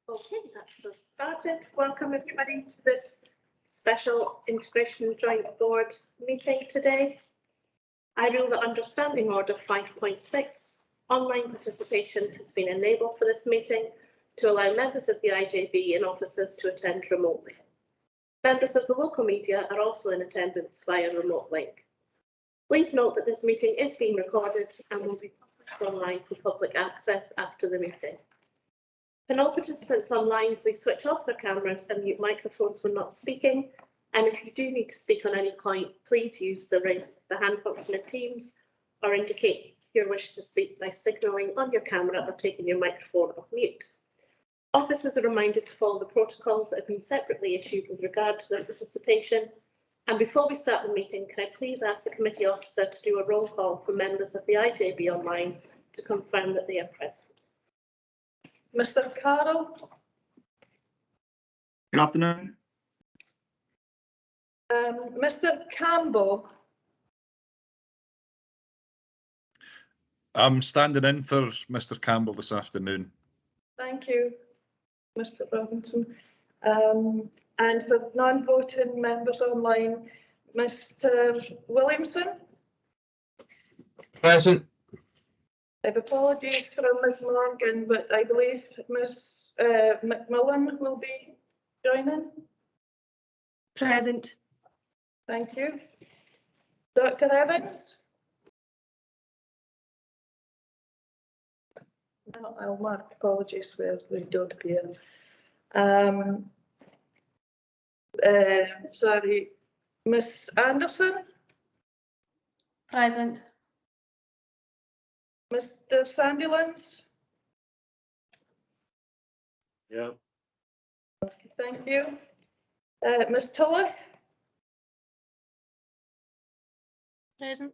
Okay, that's us started. Welcome everybody to this special Integration Joint Board meeting today. I rule that under Standing Order 5.6, online participation has been enabled for this meeting to allow members of the IJB and officers to attend remotely. Members of the local media are also in attendance via remote link. Please note that this meeting is being recorded and will be published online for public access after the meeting. Can all participants online please switch off their cameras and mute microphones when not speaking? And if you do need to speak on any point, please use the raise the hand function of Teams or indicate your wish to speak by signalling on your camera or taking your microphone off mute. Officers are reminded to follow the protocols that have been separately issued with regard to their participation. And before we start the meeting, can I please ask the committee officer to do a roll call for members of the IJB online to confirm that they are present. Mr. Carroll. Good afternoon. Mr. Campbell. I'm standing in for Mr. Campbell this afternoon. Thank you, Mr. Robinson. And for non-voting members online, Mr. Williamson. Present. I have apologies for Ms. Morgan, but I believe Ms. McMillan will be joining. Present. Thank you. Dr. Evans. No, I'll mark apologies where they don't appear. Sorry, Ms. Anderson. Present. Mr. Sandilands. Yeah. Okay, thank you. Ms. Tully. Present.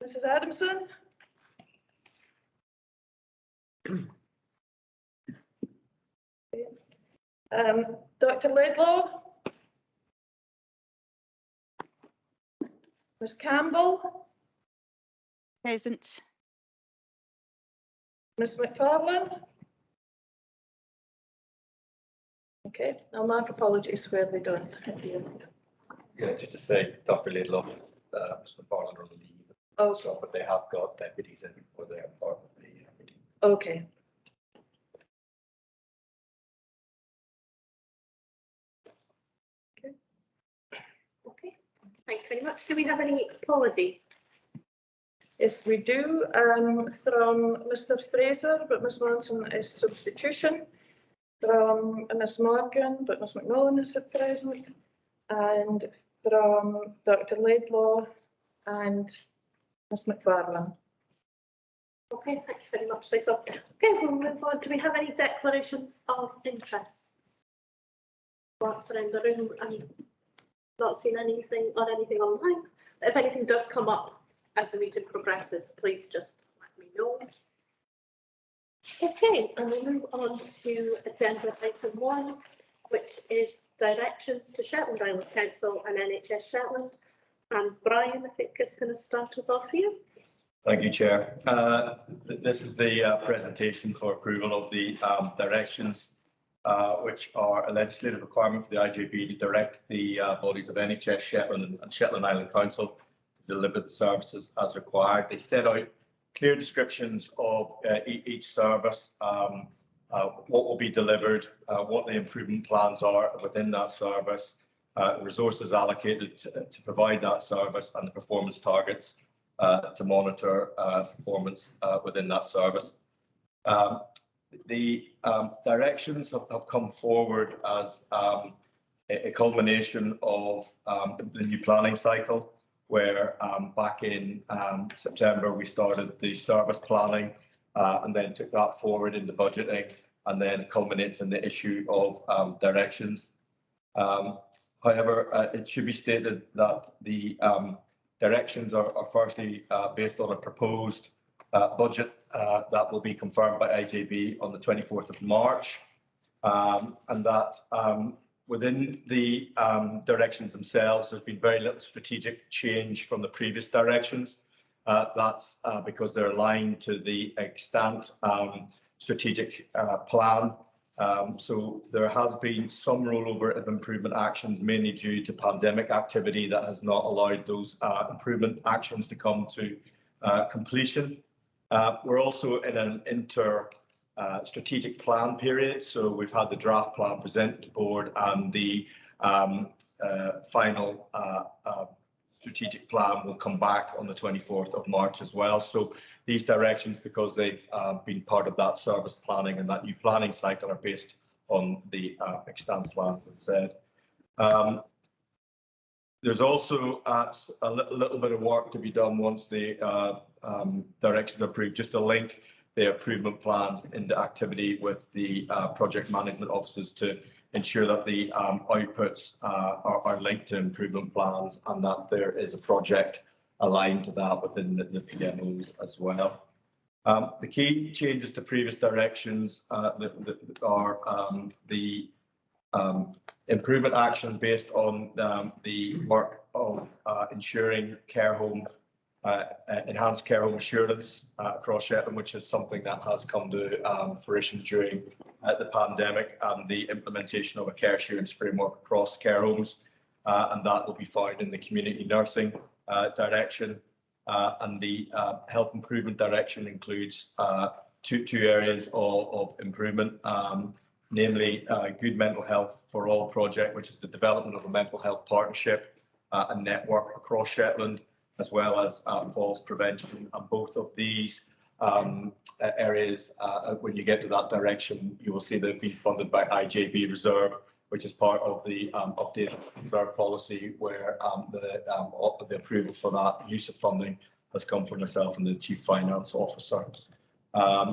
Mrs. Adamson. Dr. Laidlaw. Ms. Campbell. Present. Ms. McFarlane. Okay, I'll mark apologies where they don't appear. Yeah, just to say, Dr. Laidlaw, Ms. McFarlane on leave. Oh, So, but they have got deputies in for their part of the meeting. okay. Okay, thank you very much. Do we have any apologies? Yes, we do, from Mr. Fraser, but Ms. Manson is substitution. From Ms. Morgan, but Ms. McMillan is present. And from Dr. Laidlaw and Ms. McFarlane. Okay, thank you very much, Lisa. Okay, we'll move on. Do we have any declarations of interests? Glance around the room. I'm not seeing anything online. But if anything does come up as the meeting progresses, please just let me know. Okay, and we'll move on to agenda item 1, which is directions to Shetland Island Council and NHS Shetland. And Brian, I think, is going to start us off here. Thank you, Chair. This is the presentation for approval of the directions, which are a legislative requirement for the IJB to direct the bodies of NHS Shetland and Shetland Island Council to deliver the services as required. They set out clear descriptions of each service, what will be delivered, what the improvement plans are within that service, resources allocated to provide that service, and the performance targets to monitor performance within that service. The directions have come forward as a culmination of the new planning cycle, where back in September we started the service planning and then took that forward into budgeting, and then it culminates in the issue of directions. However, it should be stated that the directions are firstly based on a proposed budget that will be confirmed by IJB on the 24th of March, and that within the directions themselves, there's been very little strategic change from the previous directions. That's because they're aligned to the extent strategic plan. So there has been some rollover of improvement actions, mainly due to pandemic activity that has not allowed those improvement actions to come to completion. We're also in an strategic plan period. So we've had the draft plan presented to the board, and the final strategic plan will come back on the 24th of March as well. So these directions, because they've been part of that service planning and that new planning cycle, are based on the extant plan, as said. There's also a little bit of work to be done once the directions are approved, just to link the improvement plans into activity with the project management officers to ensure that the outputs are linked to improvement plans, and that there is a project aligned to that within the PMOs as well. The key changes to previous directions are the improvement action based on the work of ensuring care home, enhanced care home assurance across Shetland, which is something that has come to fruition during the pandemic, and the implementation of a care assurance framework across care homes, and that will be found in the community nursing direction. And the health improvement direction includes two areas of improvement, namely good mental health for all project, which is the development of a mental health partnership and network across Shetland, as well as falls prevention. And both of these areas, when you get to that direction, you will see they've been funded by IJB Reserve, which is part of the updated reserve policy, where the approval for that use of funding has come from myself and the Chief Finance Officer. I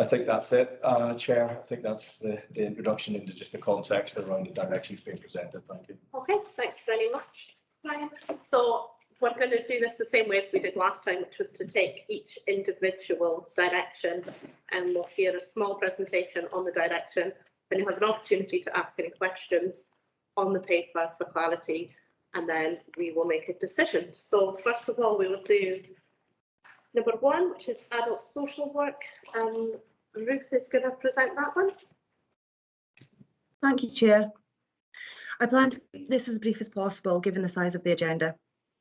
think that's it, Chair. I think that's the introduction into just the context around the directions being presented. Thank you. Okay, thank you very much, Ryan. So we're going to do this the same way as we did last time, which was to take each individual direction, and we'll hear a small presentation on the direction, and you'll have an opportunity to ask any questions on the paper for clarity, and then we will make a decision. So first of all, we will do number 1, which is adult social work. Ruth is going to present that one. Thank you, Chair. I plan to keep this as brief as possible, given the size of the agenda.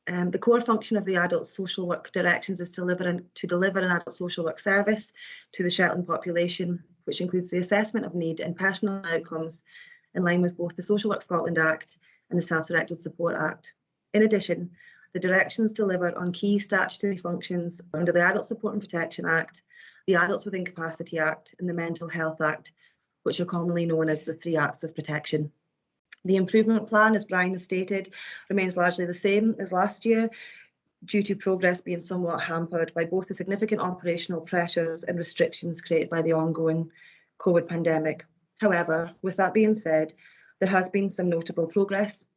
The core function of the adult social work directions is to deliver an adult social work service to the Shetland population, which includes the assessment of need and personal outcomes in line with both the Social Work Scotland Act and the Self-Directed Support Act. In addition, the directions deliver on key statutory functions under the Adult Support and Protection Act, the Adults with Incapacity Act, and the Mental Health Act, which are commonly known as the 3 Acts of Protection. The improvement plan, as Brian has stated, remains largely the same as last year, due to progress being somewhat hampered by both the significant operational pressures and restrictions created by the ongoing COVID pandemic. However, with that being said, there has been some notable progress,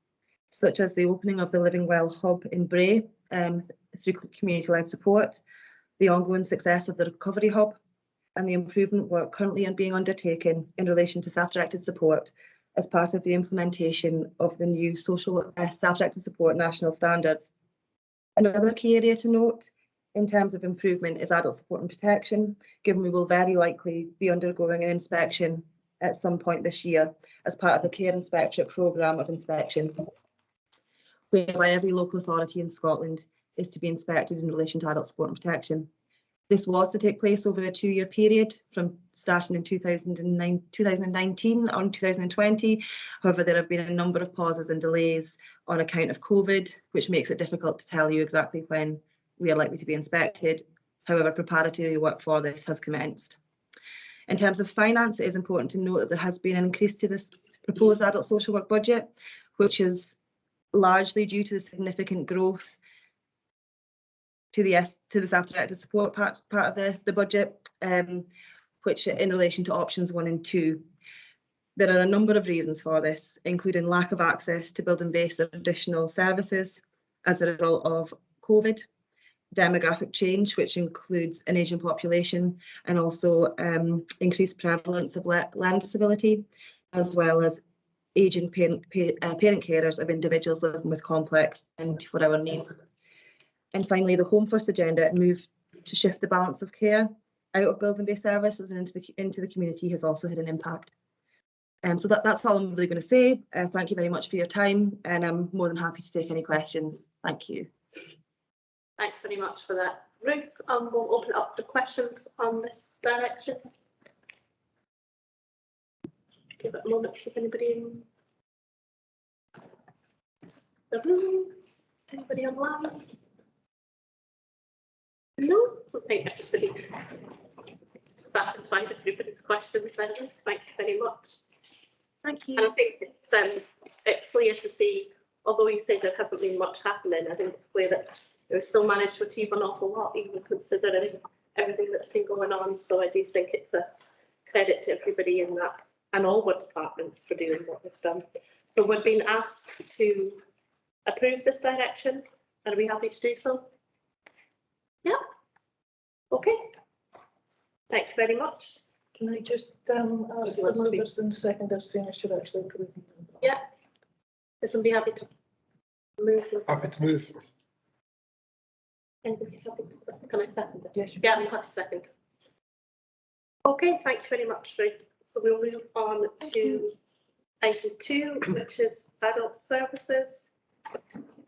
such as the opening of the Living Well hub in Bray through community-led support, the ongoing success of the Recovery Hub, and the improvement work currently being undertaken in relation to self-directed support as part of the implementation of the new social self-directed support national standards. Another key area to note in terms of improvement is adult support and protection, given we will very likely be undergoing an inspection at some point this year as part of the Care Inspectorate programme of inspection, whereby every local authority in Scotland is to be inspected in relation to adult support and protection. This was to take place over a 2-year period from starting in 2019 on 2020. However, there have been a number of pauses and delays on account of COVID, which makes it difficult to tell you exactly when we are likely to be inspected. However, preparatory work for this has commenced. In terms of finance, it is important to note that there has been an increase to this proposed adult social work budget, which is largely due to the significant growth to the self-directed support part of the budget, which in relation to options 1 and 2. There are a number of reasons for this, including lack of access to building-based or traditional services as a result of COVID, demographic change, which includes an ageing population, and also increased prevalence of learning disability, as well as ageing parent carers of individuals living with complex and 24-hour needs. And finally, the Home First agenda moved to shift the balance of care out of building-based services and into the community has also had an impact. So that's all I'm really going to say. Thank you very much for your time, and I'm more than happy to take any questions. Thank you. Thanks very much for that, Ruth. We'll open up the questions on this direction. Give it a moment to see if anybody in the room, anybody online? No, I think everybody satisfied everybody's questions then. Thank you very much. Thank you. And I think it's clear to see, although you say there hasn't been much happening, I think it's clear that we've still managed to achieve an awful lot, even considering everything that's been going on. So I do think it's a credit to everybody in that and all our departments for doing what they've done. So we've been asked to approve this direction. Are we happy to do so? Yeah. Okay. Thank you very much. Can I just ask the movers and seconders saying I should actually approve them? Yeah. Is somebody happy to move? Happy to move. Anybody happy to second? Can I second it? Yes. Yeah, I'm happy to second. Okay, thank you very much, Ruth. So we'll move on to item 2, which is adult services.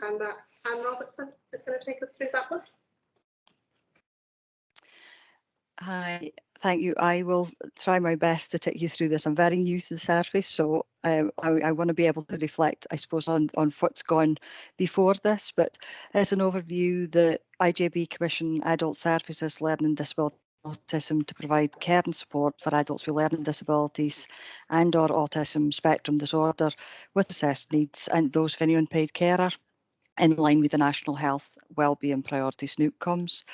And that's Anne Robertson is going to take us through that one. Hi, thank you. I will try my best to take you through this. I'm very new to the service, so I want to be able to reflect, I suppose, on what's gone before this. But as an overview, the IJB commission adult services, learning disability, autism to provide care and support for adults with learning disabilities and or autism spectrum disorder with assessed needs and those of any unpaid carer in line with the National Health, Wellbeing Priorities and Outcomes.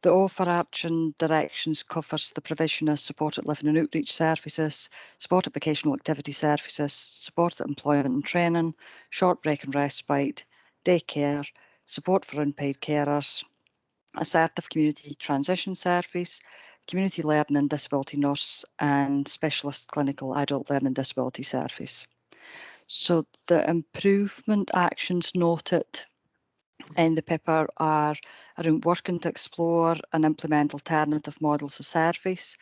The overarching directions covers the provision of supported living and outreach services, supported vocational activity services, supported employment and training, short break and respite, daycare, support for unpaid carers, assertive community transition service, community learning and disability nurse, and specialist clinical adult learning disability service. So the improvement actions noted in the paper are around working to explore and implement alternative models of service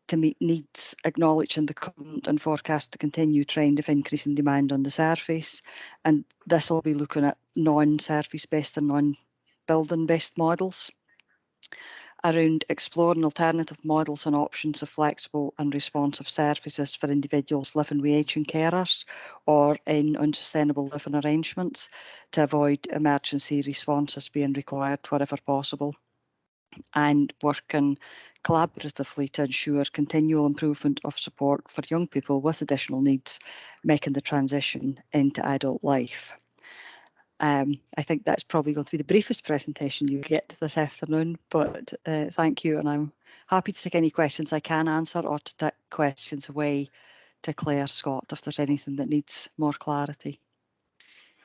to meet needs, acknowledging the current and forecast to continue trend of increasing demand on the service. And this will be looking at non-service based and non-building based models. Around exploring alternative models and options of flexible and responsive services for individuals living with aging carers or in unsustainable living arrangements to avoid emergency responses being required wherever possible, and working collaboratively to ensure continual improvement of support for young people with additional needs, making the transition into adult life. I think that's probably going to be the briefest presentation you get this afternoon, but thank you, and I'm happy to take any questions I can answer or to take questions away to Claire, Scott, if there's anything that needs more clarity.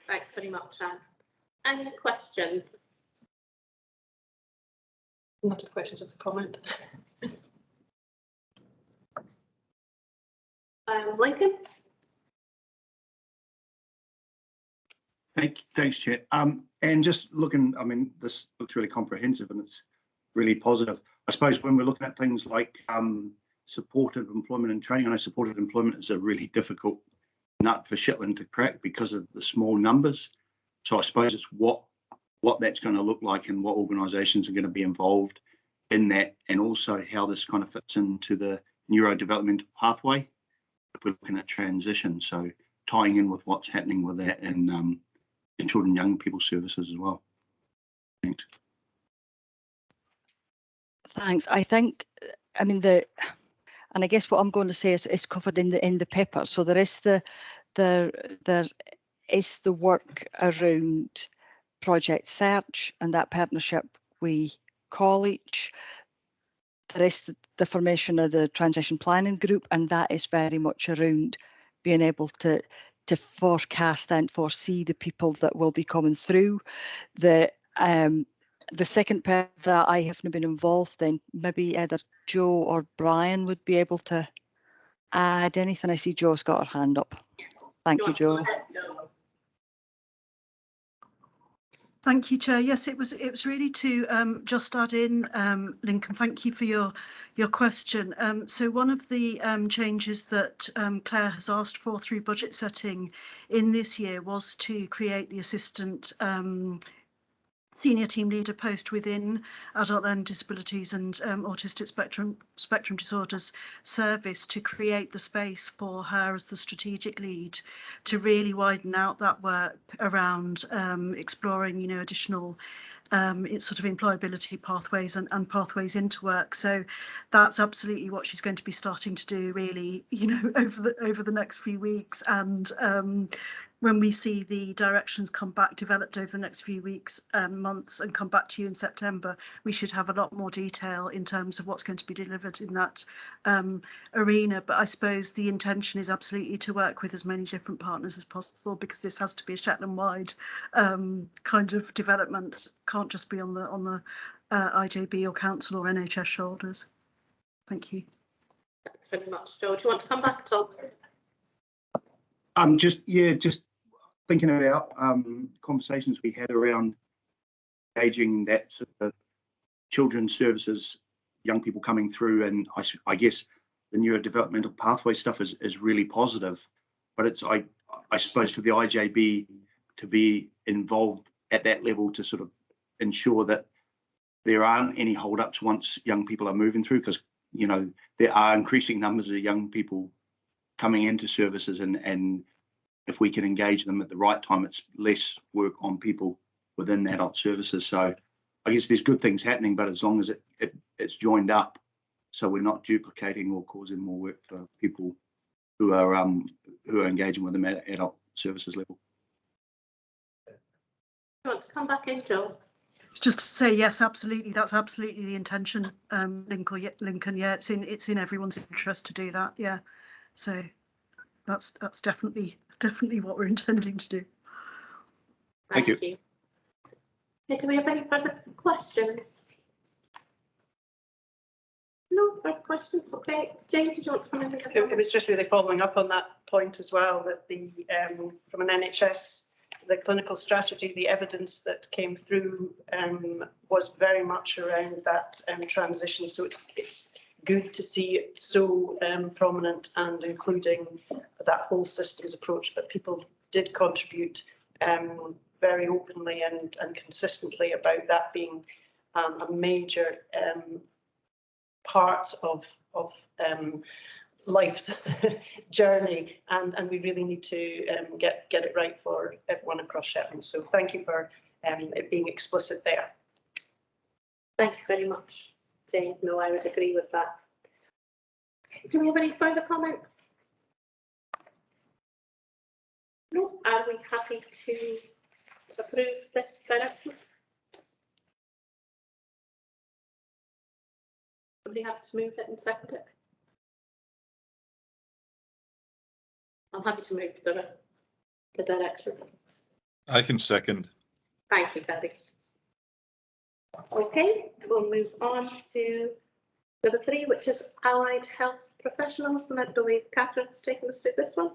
Thanks very much, Anne. Any questions? Not a question, just a comment. Lincoln? Thanks, Chair. And just looking, I mean, this looks really comprehensive and it's really positive. I suppose when we're looking at things like supported employment and training, I know supported employment is a really difficult nut for Shetland to crack because of the small numbers. So I suppose it's what that's going to look like and what organisations are going to be involved in that, and also how this kind of fits into the neurodevelopmental pathway if we're looking at transition. So tying in with what's happening with that and children and young people services as well. Thanks. Thanks. I think, I mean, and I guess what I'm going to say is covered in the paper. So there is there is the work around project search and that partnership with college. There is the formation of the transition planning group, and that is very much around being able to forecast and foresee the people that will be coming through. The second part that I haven't been involved in, maybe either Joe or Brian would be able to add anything. I see Joe's got her hand up. Thank you, Joe. Thank you, Chair. Yes, it was really to just add in, Lincoln, thank you for your question. So one of the changes that Claire has asked for through budget setting in this year was to create the assistant senior team leader post within adult learning disabilities and autistic spectrum disorders service, to create the space for her as the strategic lead to really widen out that work around exploring, you know, additional sort of employability pathways and pathways into work. So that's absolutely what she's going to be starting to do, really, you know, over the next few weeks. And when we see the directions come back developed over the next few weeks, months, and come back to you in September, we should have a lot more detail in terms of what's going to be delivered in that arena. But I suppose the intention is absolutely to work with as many different partners as possible, because this has to be a Shetland-wide kind of development. Can't just be on the IJB or council or NHS shoulders. Thank you. Thanks very much, Joe. Do you want to come back, Tom? Just thinking about conversations we had around engaging that sort of children's services, young people coming through, and I guess the neurodevelopmental pathway stuff is really positive. But it's I suppose for the IJB to be involved at that level to sort of ensure that there aren't any hold-ups once young people are moving through, because you know there are increasing numbers of young people coming into services, and if we can engage them at the right time, it's less work on people within adult services. So I guess there's good things happening, but as long as it's joined up, so we're not duplicating or causing more work for people who are engaging with them at adult services level. Do you want to come back in, Joe? Just to say, yes, absolutely, that's absolutely the intention, Lincoln. Yeah, it's in everyone's interest to do that. Yeah, so that's definitely what we're intending to do. Thank you. Okay, do we have any further questions? No further questions. Okay, Jane, did you want to come in? It was just really following up on that point as well, that the from an NHS, the clinical strategy, the evidence that came through was very much around that transition. So it's good to see it so prominent and including that whole systems approach, but people did contribute very openly and consistently about that being a major part of life's journey, and we really need to get it right for everyone across Shetland. So thank you for it being explicit there. Thank you very much, Jane. No, I would agree with that. Do we have any further comments? No. Are we happy to approve this direction? Somebody have to move it and second it? I'm happy to move the direction. I can second. Thank you, Gary. Okay, we'll move on to number 3, which is allied health professionals, and I believe Catherine's taking us through this one.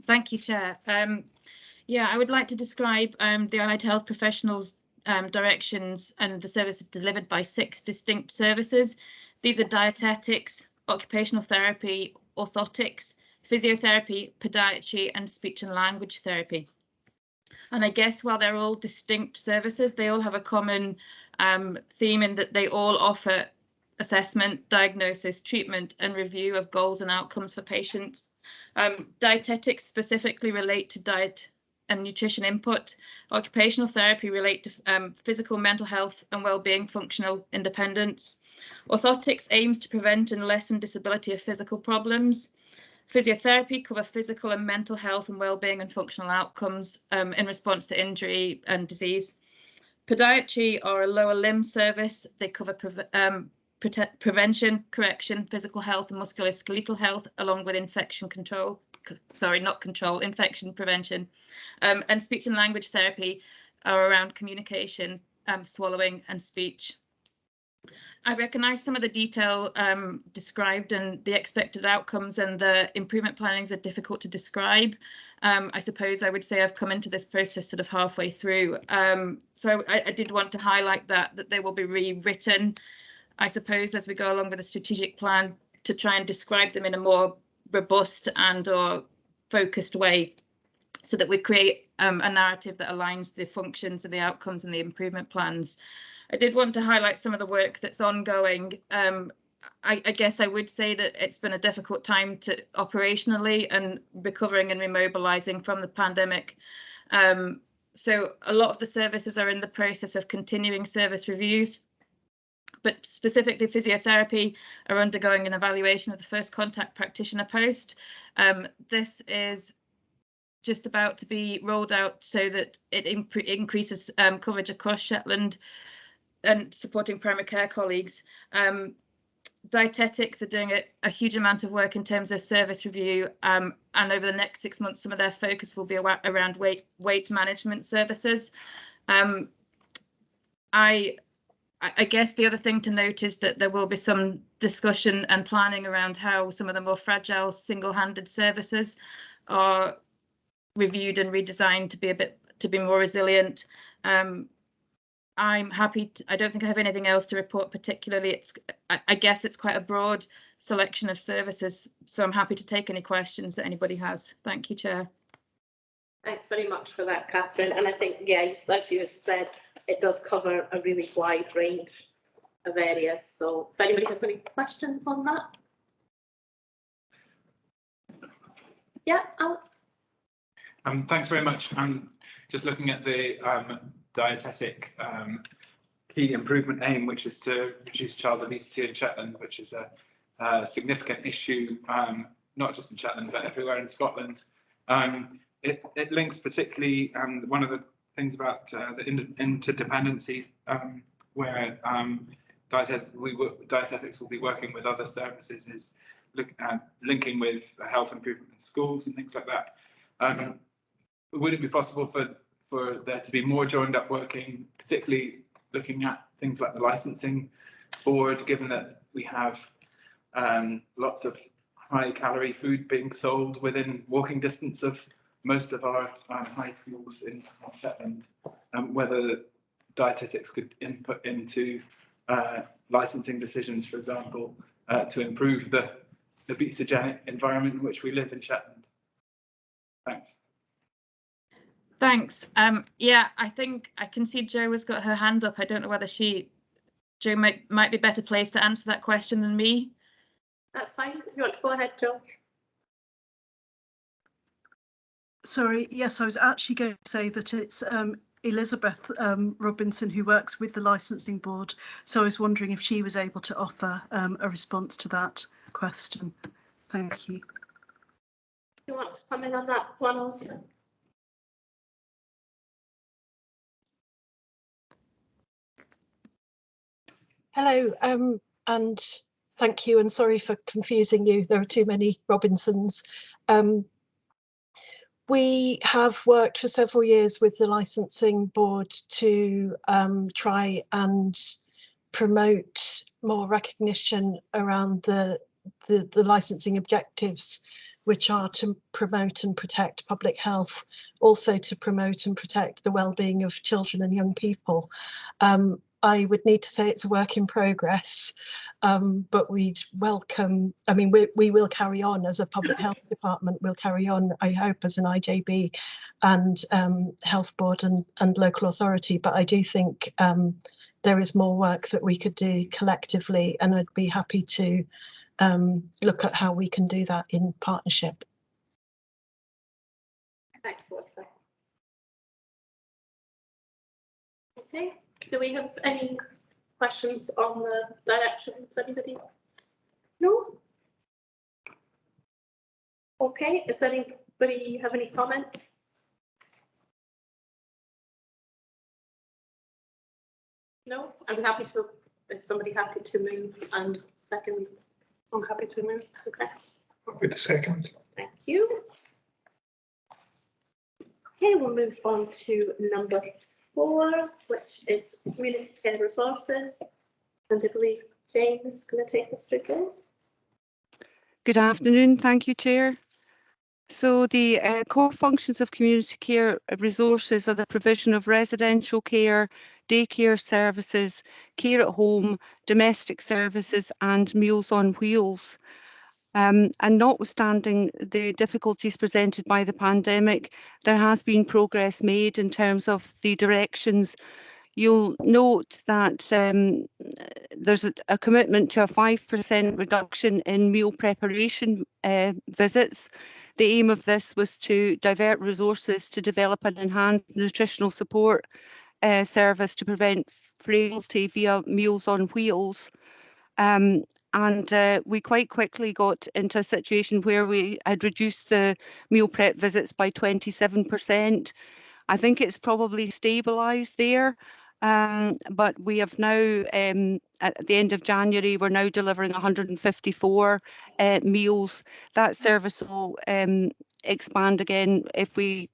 Thank you, Chair. Yeah, I would like to describe the allied health professionals directions and the services delivered by 6 distinct services. These are dietetics, occupational therapy, orthotics, physiotherapy, podiatry, and speech and language therapy. And I guess while they're all distinct services, they all have a common theme in that they all offer assessment, diagnosis, treatment, and review of goals and outcomes for patients. Dietetics specifically relate to diet and nutrition input. Occupational therapy relate to physical, mental health and well-being, functional independence. Orthotics aims to prevent and lessen disability of physical problems. Physiotherapy cover physical and mental health and well-being and functional outcomes in response to injury and disease. Podiatry are a lower limb service. They cover prevention, correction, physical health and musculoskeletal health, along with infection control. Sorry, not control, infection prevention. And speech and language therapy are around communication, swallowing and speech. I recognise some of the detail described and the expected outcomes and the improvement plannings are difficult to describe. I suppose I would say I've come into this process sort of halfway through. So I did want to highlight that they will be rewritten, I suppose, as we go along with the strategic plan to try and describe them in a more robust and or focused way so that we create a narrative that aligns the functions and the outcomes and the improvement plans. I did want to highlight some of the work that's ongoing. I guess I would say that it's been a difficult time to operationally and recovering and remobilising from the pandemic. So a lot of the services are in the process of continuing service reviews, but specifically physiotherapy are undergoing an evaluation of the first contact practitioner post. This is just about to be rolled out so that it increases coverage across Shetland and supporting primary care colleagues. Dietetics are doing a huge amount of work in terms of service review, and over the next 6 months, some of their focus will be around weight management services. I guess the other thing to note is that there will be some discussion and planning around how some of the more fragile single-handed services are reviewed and redesigned to be more resilient. I'm happy to, I don't think I have anything else to report particularly. I guess it's quite a broad selection of services, so I'm happy to take any questions that anybody has. Thank you, Chair. Thanks very much for that, Catherine. And I think, yeah, as you said, it does cover a really wide range of areas. So if anybody has any questions on that. Yeah, Alex. Thanks very much. I'm just looking at the dietetic key improvement aim, which is to reduce child obesity in Shetland, which is a significant issue, not just in Shetland, but everywhere in Scotland. It links particularly one of the things about the interdependencies, where dietetics will be working with other services, is linking with health improvement in schools and things like that. Would it be possible for there to be more joined up working, particularly looking at things like the licensing board, given that we have lots of high calorie food being sold within walking distance of most of our high schools in Shetland, whether dietetics could input into licensing decisions, for example, to improve the obesogenic environment in which we live in Shetland. Thanks. Thanks. Yeah, I think I can see Jo has got her hand up. I don't know whether Jo might be better placed to answer that question than me. That's fine. If you want to go ahead, Jo. Sorry, yes, I was actually going to say that it's Elizabeth Robinson who works with the licensing board. So I was wondering if she was able to offer a response to that question. Thank you. You want to come in on that one also? Hello, and thank you, and sorry for confusing you. There are too many Robinsons. We have worked for several years with the licensing board to try and promote more recognition around the licensing objectives, which are to promote and protect public health, also to promote and protect the well-being of children and young people. I would need to say it's a work in progress, but we'd welcome, I mean, we will carry on as a public health department, we'll carry on, I hope, as an IJB and health board and local authority, but I do think there is more work that we could do collectively, and I'd be happy to look at how we can do that in partnership. Thanks, Melissa. Okay, do we have any questions on the directions? Anybody? No? Okay, does anybody have any comments? No, I'm happy to, is somebody happy to move and second? I'm happy to move, okay. Happy to second. Thank you. Okay, we'll move on to number 4, which is community care resources. And I believe Jane is going to take us through this. Good afternoon. Thank you, Chair. So the core functions of community care resources are the provision of residential care, daycare services, care at home, domestic services and Meals on Wheels. And notwithstanding the difficulties presented by the pandemic, there has been progress made in terms of the directions. You'll note that there's a commitment to a 5% reduction in meal preparation visits. The aim of this was to divert resources to develop an enhanced nutritional support service to prevent frailty via Meals on Wheels. And we quite quickly got into a situation where we had reduced the meal prep visits by 27%. I think it's probably stabilised there. But we have now, at the end of January, we're now delivering 154 meals. That service will expand again if we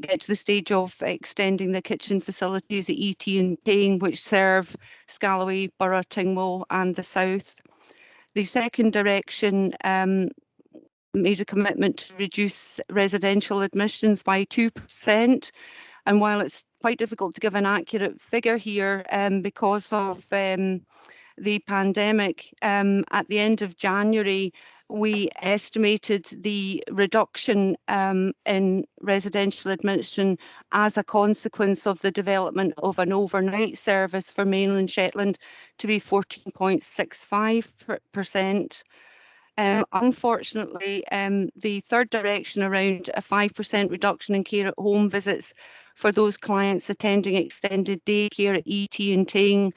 get to the stage of extending the kitchen facilities at ET and Payne, which serve Scalloway, Borough, Tingwall and the south. The second direction made a commitment to reduce residential admissions by 2%. And while it's quite difficult to give an accurate figure here because of the pandemic, at the end of January, we estimated the reduction in residential admission as a consequence of the development of an overnight service for mainland Shetland to be 14.65%. Unfortunately, the third direction around a 5% reduction in care at home visits for those clients attending extended day care at ET and Ting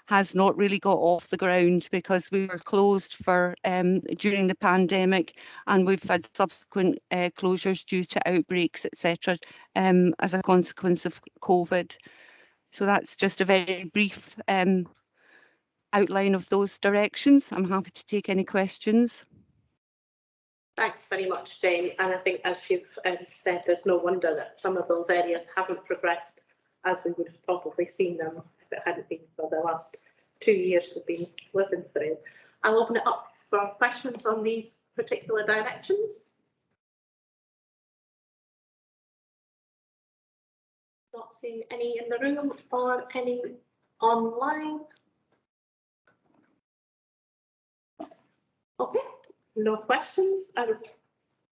has not really got off the ground because we were closed for during the pandemic, and we've had subsequent closures due to outbreaks, etc., as a consequence of COVID. So that's just a very brief outline of those directions. I'm happy to take any questions. Thanks very much, Jane. And I think, as you've said, there's no wonder that some of those areas haven't progressed as we would have probably seen them if it hadn't been for the last 2 years we've been living through. I'll open it up for questions on these particular directions. Not seeing any in the room or any online. Okay, no questions.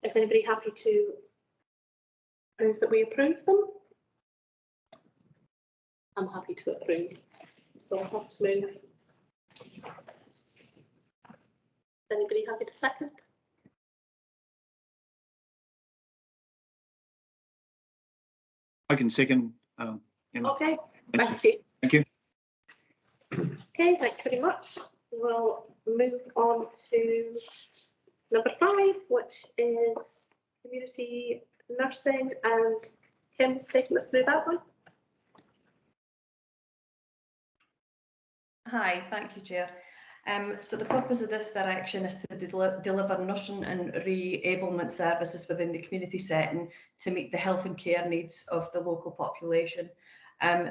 Is anybody happy to move that we approve them? I'm happy to approve. So I'll have to move. Anybody happy to second? I can second. Okay, thank you. Thank you. Okay, thank you very much. We'll move on to number 5, which is community nursing, and Kim's taking us through that one. Hi, thank you, Chair. So the purpose of this direction is to deliver nursing and re-ablement services within the community setting to meet the health and care needs of the local population.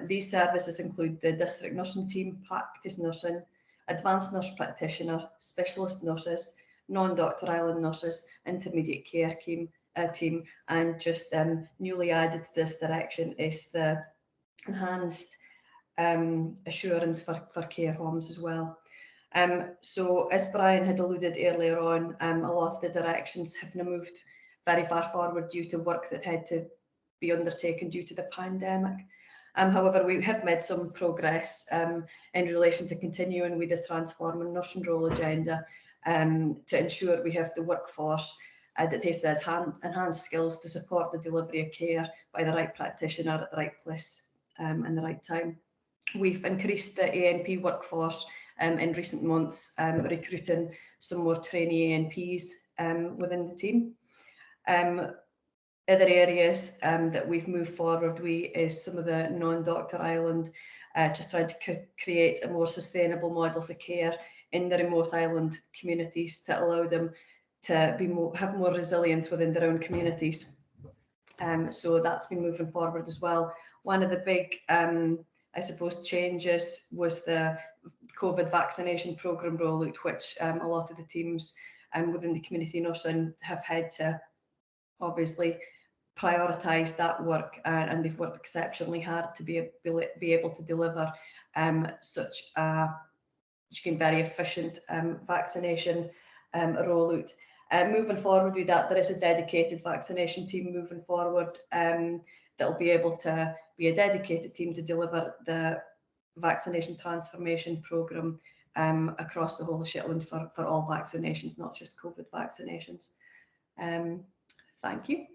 These services include the district nursing team, practice nursing, advanced nurse practitioner, specialist nurses, non-Dr. Island nurses, intermediate care team, and just newly added to this direction is the enhanced assurance for care homes as well. So as Brian had alluded earlier on, a lot of the directions have now moved very far forward due to work that had to be undertaken due to the pandemic. However, we have made some progress in relation to continuing with the transforming nursing role agenda to ensure we have the workforce that has the enhanced skills to support the delivery of care by the right practitioner at the right place and the right time. We've increased the ANP workforce in recent months, recruiting some more trainee ANPs within the team. Other areas that we've moved forward with is some of the non-Dr. Island, just trying to create a more sustainable models of care in the remote island communities to allow them to have more resilience within their own communities. So that's been moving forward as well. One of the big I suppose, changes was the COVID vaccination programme rollout, which a lot of the teams within the community nursing have had to obviously prioritise that work, and they've worked exceptionally hard to be able to deliver such a very efficient vaccination rollout. Moving forward with that, there is a dedicated vaccination team moving forward that will be able to be a dedicated team to deliver the vaccination transformation programme across the whole of Shetland for all vaccinations, not just COVID vaccinations. Thank you.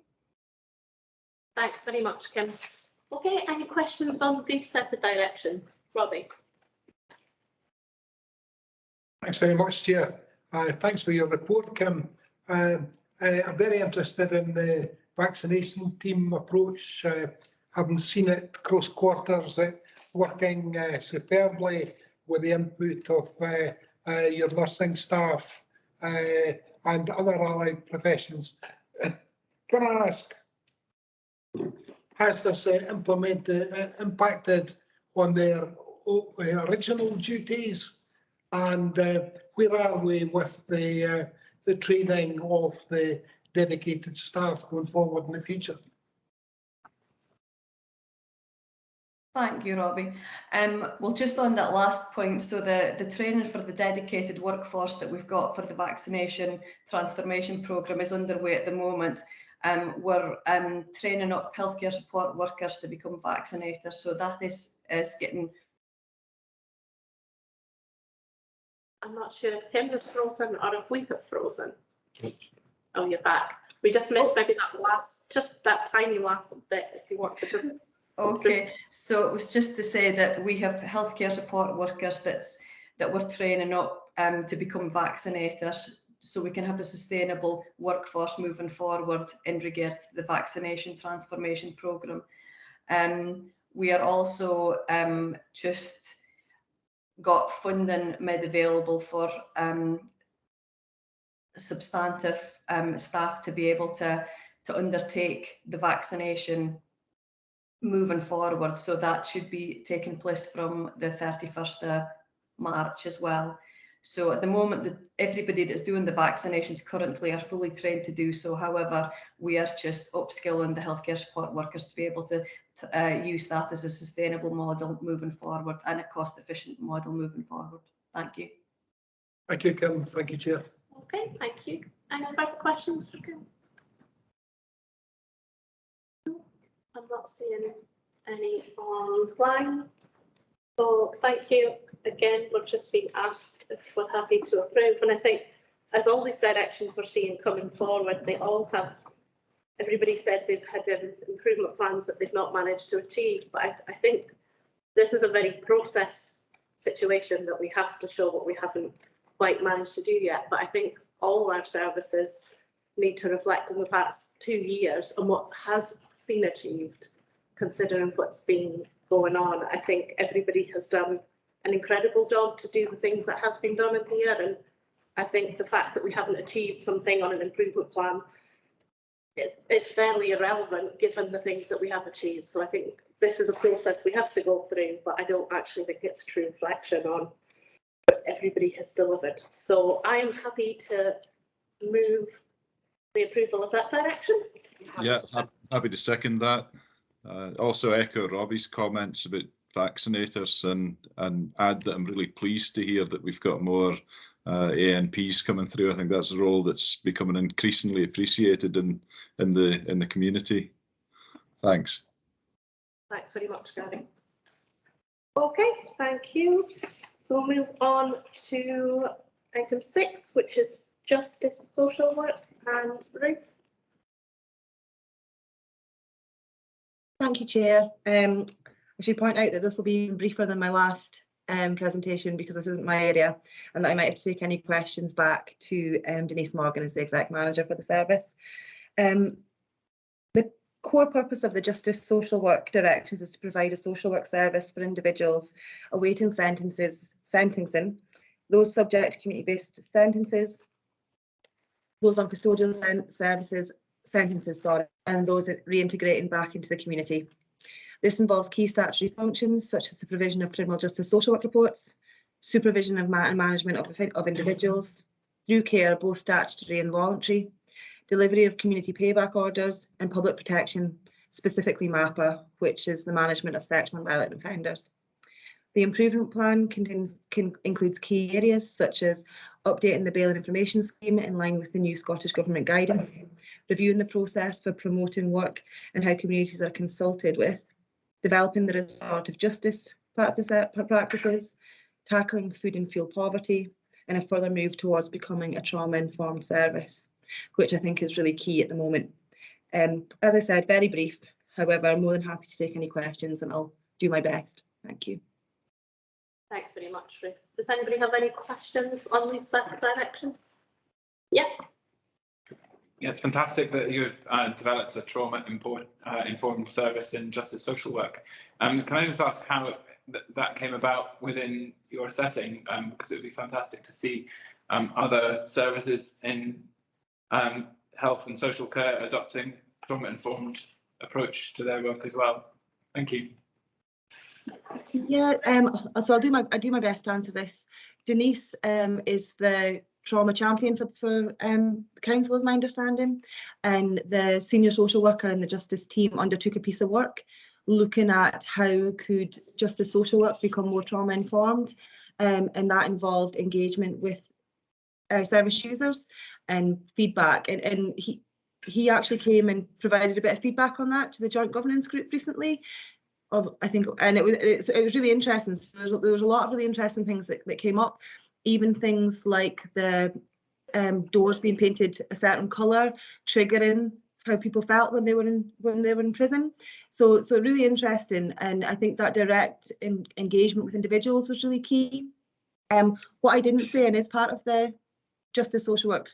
Thanks very much, Kim. Okay, any questions on these set of directions? Robbie? Thanks very much, Chair. Thanks for your report, Kim. I'm very interested in the vaccination team approach. Having seen it cross quarters, working superbly with the input of your nursing staff and other allied professions. Can I ask, has this impacted on their original duties? And where are we with the training of the dedicated staff going forward in the future? Thank you, Robbie. Well, just on that last point, so the training for the dedicated workforce that we've got for the vaccination transformation programme is underway at the moment. We're training up healthcare support workers to become vaccinators, so that is getting. I'm not sure if Tim has frozen or if we have frozen. Oh, you're back. We just missed maybe that last, just that tiny last bit, if you want to just. Okay, so it was just to say that we have healthcare support workers that we're training up to become vaccinators, so we can have a sustainable workforce moving forward in regards to the vaccination transformation programme. We are also just got funding made available for substantive staff to be able to undertake the vaccination moving forward. So that should be taking place from the 31st of March as well. So at the moment, everybody that's doing the vaccinations currently are fully trained to do so. However, we are just upskilling the healthcare support workers to be able to use that as a sustainable model moving forward and a cost-efficient model moving forward. Thank you. Thank you, Kim. Thank you, Chair. Okay, thank you. Any further questions for Kim? I'm not seeing any online. So thank you again. We're just being asked if we're happy to approve. And I think as all these directions we're seeing coming forward, they all have, everybody said they've had improvement plans that they've not managed to achieve. But I think this is a very process situation that we have to show what we haven't quite managed to do yet. But I think all our services need to reflect in the past 2 years on what has been achieved, considering what's been going on. I think everybody has done an incredible job to do the things that has been done in here, and I think the fact that we haven't achieved something on an improvement plan it's fairly irrelevant given the things that we have achieved. So I think this is a process we have to go through, but I don't actually think it's a true reflection on what everybody has delivered. So I am happy to move the approval of that direction. Yeah, I'm happy to second that. Also echo Robbie's comments about vaccinators and add that I'm really pleased to hear that we've got more ANPs coming through. I think that's a role that's becoming increasingly appreciated in the community. Thanks. Thanks very much, Gary. Okay, thank you. So we'll move on to item 6, which is justice, social work, and Ruth. Thank you, Chair. I should point out that this will be briefer than my last presentation because this isn't my area, and that I might have to take any questions back to Denise Morgan as the exec manager for the service. The core purpose of the Justice Social Work Directions is to provide a social work service for individuals awaiting sentencing, those subject to community-based sentences, those on custodial sentences, and those reintegrating back into the community. This involves key statutory functions such as the provision of criminal justice social work reports, supervision of and management of individuals through care, both statutory and voluntary, delivery of community payback orders, and public protection, specifically MAPA, which is the management of sexual and violent offenders. The improvement plan includes key areas such as updating the bail and information scheme in line with the new Scottish Government guidance, reviewing the process for promoting work and how communities are consulted with, developing the restorative justice practices, tackling food and fuel poverty, and a further move towards becoming a trauma-informed service, which I think is really key at the moment. As I said, very brief. However, I'm more than happy to take any questions and I'll do my best. Thank you. Thanks very much, Ruth. Does anybody have any questions on these set of directions? Yeah. Yeah, it's fantastic that you've developed a trauma-informed service in justice social work. Can I just ask how that came about within your setting? Because it would be fantastic to see other services in health and social care adopting trauma-informed approach to their work as well. Thank you. Yeah, so I do my best to answer this. Denise is the trauma champion for the council, is my understanding, and the senior social worker and the justice team undertook a piece of work looking at how could justice social work become more trauma informed, and that involved engagement with service users and feedback, and he actually came and provided a bit of feedback on that to the joint governance group recently. I think, and it was really interesting. So there was a lot of really interesting things that came up, even things like the doors being painted a certain colour, triggering how people felt when they were in prison. So really interesting, and I think that direct engagement with individuals was really key. What I didn't say, and is part of the justice social work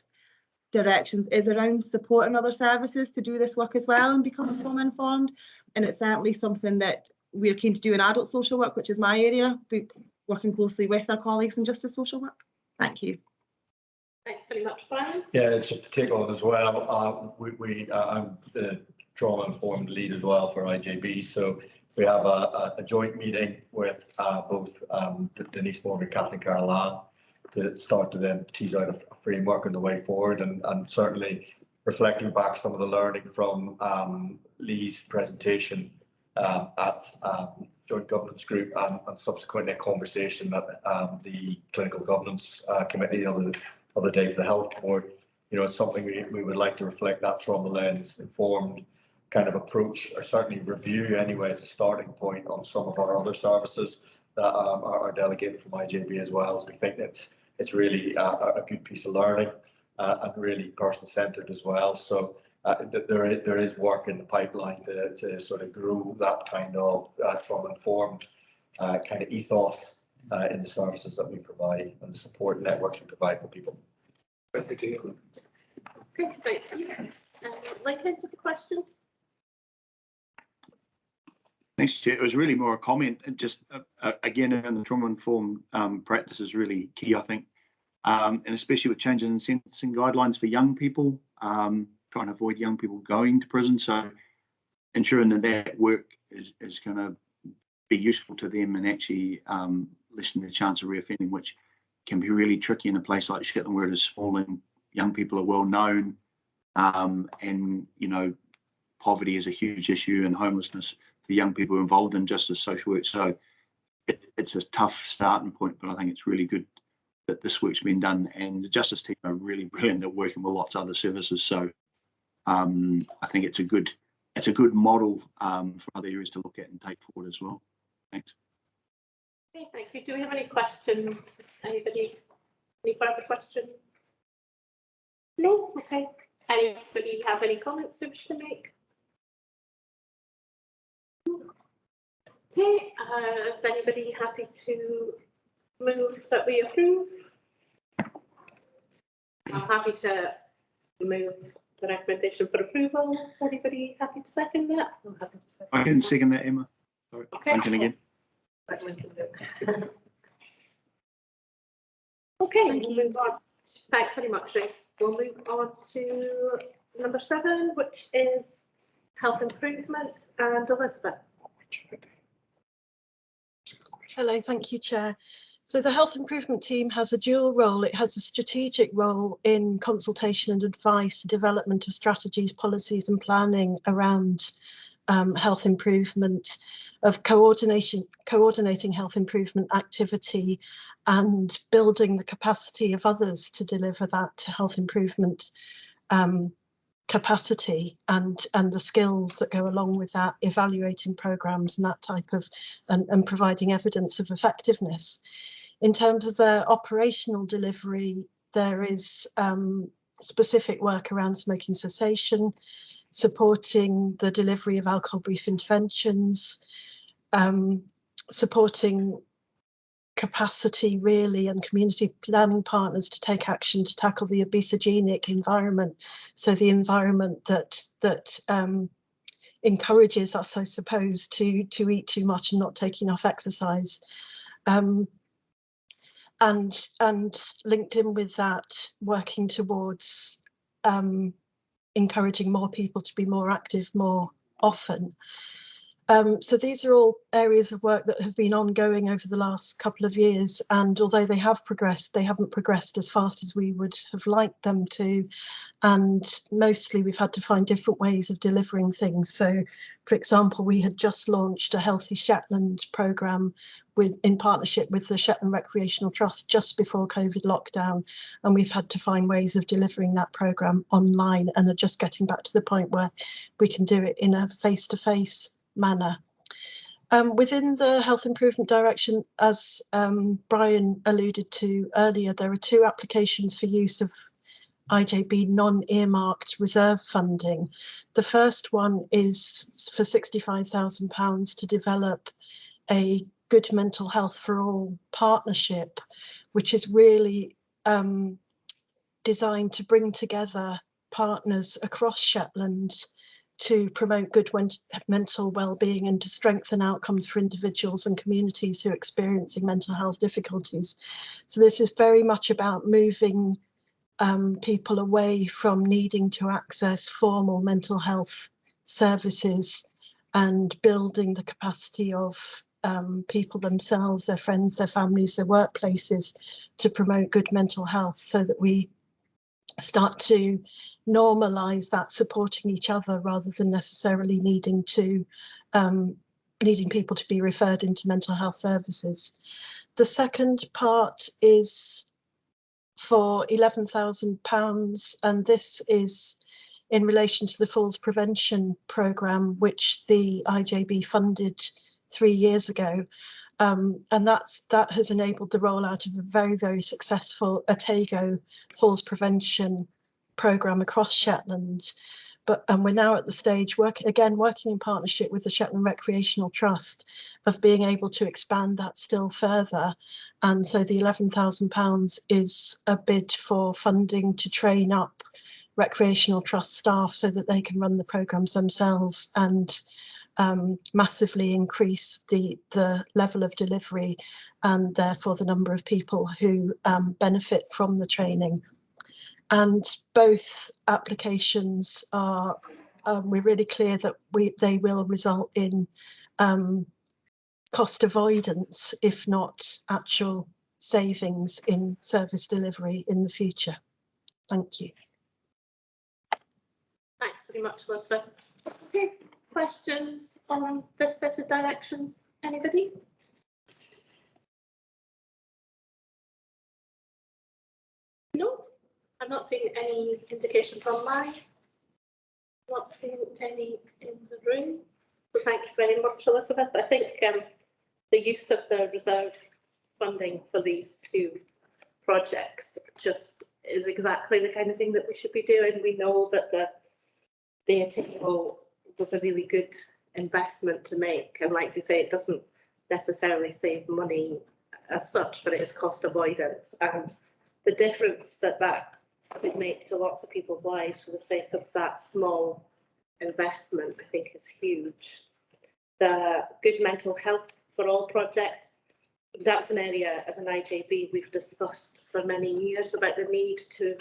directions, is around supporting other services to do this work as well and become trauma informed, and it's certainly something that we're keen to do in adult social work, which is my area, working closely with our colleagues in justice social work. Thank you. Thanks very much, Brian. Yeah, just to take on as well, I'm the trauma informed lead as well for IJB, so we have a joint meeting with both Denise Morgan and Kathleen Carolan to start to then tease out a framework and the way forward, and certainly reflecting back some of the learning from Lee's presentation at joint governance group, and subsequently a conversation at the clinical governance committee the other day for the health board. You know, it's something we would like to reflect that trauma lens informed kind of approach, or certainly review anyway as a starting point on some of our other services that are delegated from IJB as well, as we think it's really a good piece of learning and really person-centred as well. So there is work in the pipeline to sort of grow that kind of trauma-informed kind of ethos in the services that we provide and the support networks we provide for people. Okay, thank you. Lincoln, for the questions. Thanks, Chair. It was really more a comment, and just again, and the trauma-informed practice is really key, I think, and especially with changing in sentencing guidelines for young people, trying to avoid young people going to prison. So ensuring that work is going to be useful to them and actually lessen the chance of reoffending, which can be really tricky in a place like Shetland, where it is small and young people are well known, and you know, poverty is a huge issue and homelessness for young people involved in justice social work. So it's a tough starting point, but I think it's really good that this work's been done, and the justice team are really brilliant at working with lots of other services. So I think it's a good model for other areas to look at and take forward as well. Thanks. Okay, thank you. Do we have any questions? Anybody? Any further questions? No? Okay. Anybody have any comments they wish to make? Okay, is anybody happy to move that we approve? I'm happy to move the recommendation for approval. Is anybody happy to second that? I can second that, Emma. Sorry, okay. Lincoln again. Okay, we'll move on. Thanks very much, Ruth. We'll move on to number 7, which is health improvement, and Elizabeth. Hello, thank you, Chair. So the Health Improvement Team has a dual role. It has a strategic role in consultation and advice, development of strategies, policies and planning around health improvement, of coordinating health improvement activity and building the capacity of others to deliver that health improvement capacity and the skills that go along with that, evaluating programs and that type of, and providing evidence of effectiveness. In terms of their operational delivery, there is specific work around smoking cessation, supporting the delivery of alcohol brief interventions, supporting capacity really and community planning partners to take action to tackle the obesogenic environment. So the environment that encourages us, I suppose, to eat too much and not take enough exercise. And linked in with that, working towards encouraging more people to be more active more often. So these are all areas of work that have been ongoing over the last couple of years, and although they have progressed, they haven't progressed as fast as we would have liked them to, and mostly we've had to find different ways of delivering things. So, for example, we had just launched a Healthy Shetland programme in partnership with the Shetland Recreational Trust just before COVID lockdown, and we've had to find ways of delivering that programme online and are just getting back to the point where we can do it in a face-to-face manner. Within the Health Improvement Direction, as Brian alluded to earlier, there are 2 applications for use of IJB non-earmarked reserve funding. The first one is for £65,000 to develop a Good Mental Health for All partnership, which is really designed to bring together partners across Shetland to promote good mental well-being and to strengthen outcomes for individuals and communities who are experiencing mental health difficulties. So this is very much about moving people away from needing to access formal mental health services and building the capacity of people themselves, their friends, their families, their workplaces to promote good mental health, so that we start to normalise that supporting each other rather than necessarily needing people to be referred into mental health services. The second part is for £11,000, and this is in relation to the falls prevention programme, which the IJB funded 3 years ago. And that has enabled the rollout of a very, very successful ATAGO falls prevention programme across Shetland. And we're now at the stage, working in partnership with the Shetland Recreational Trust, of being able to expand that still further. And so the £11,000 is a bid for funding to train up recreational trust staff so that they can run the programmes themselves and massively increase the level of delivery and therefore the number of people who benefit from the training. And both applications are, we're really clear that they will result in cost avoidance, if not actual savings in service delivery in the future. Thank you. Thanks very much, Elizabeth. Okay. Questions on this set of directions? Anybody? No, I'm not seeing any indications online. Not seeing any in the room. So thank you very much, Elizabeth. I think the use of the reserve funding for these 2 projects just is exactly the kind of thing that we should be doing. We know that the ATO was a really good investment to make, and like you say, it doesn't necessarily save money as such, but it is cost avoidance, and the difference that could make to lots of people's lives for the sake of that small investment, I think, is huge. The Good Mental Health for All project, that's an area as an IJB we've discussed for many years about the need to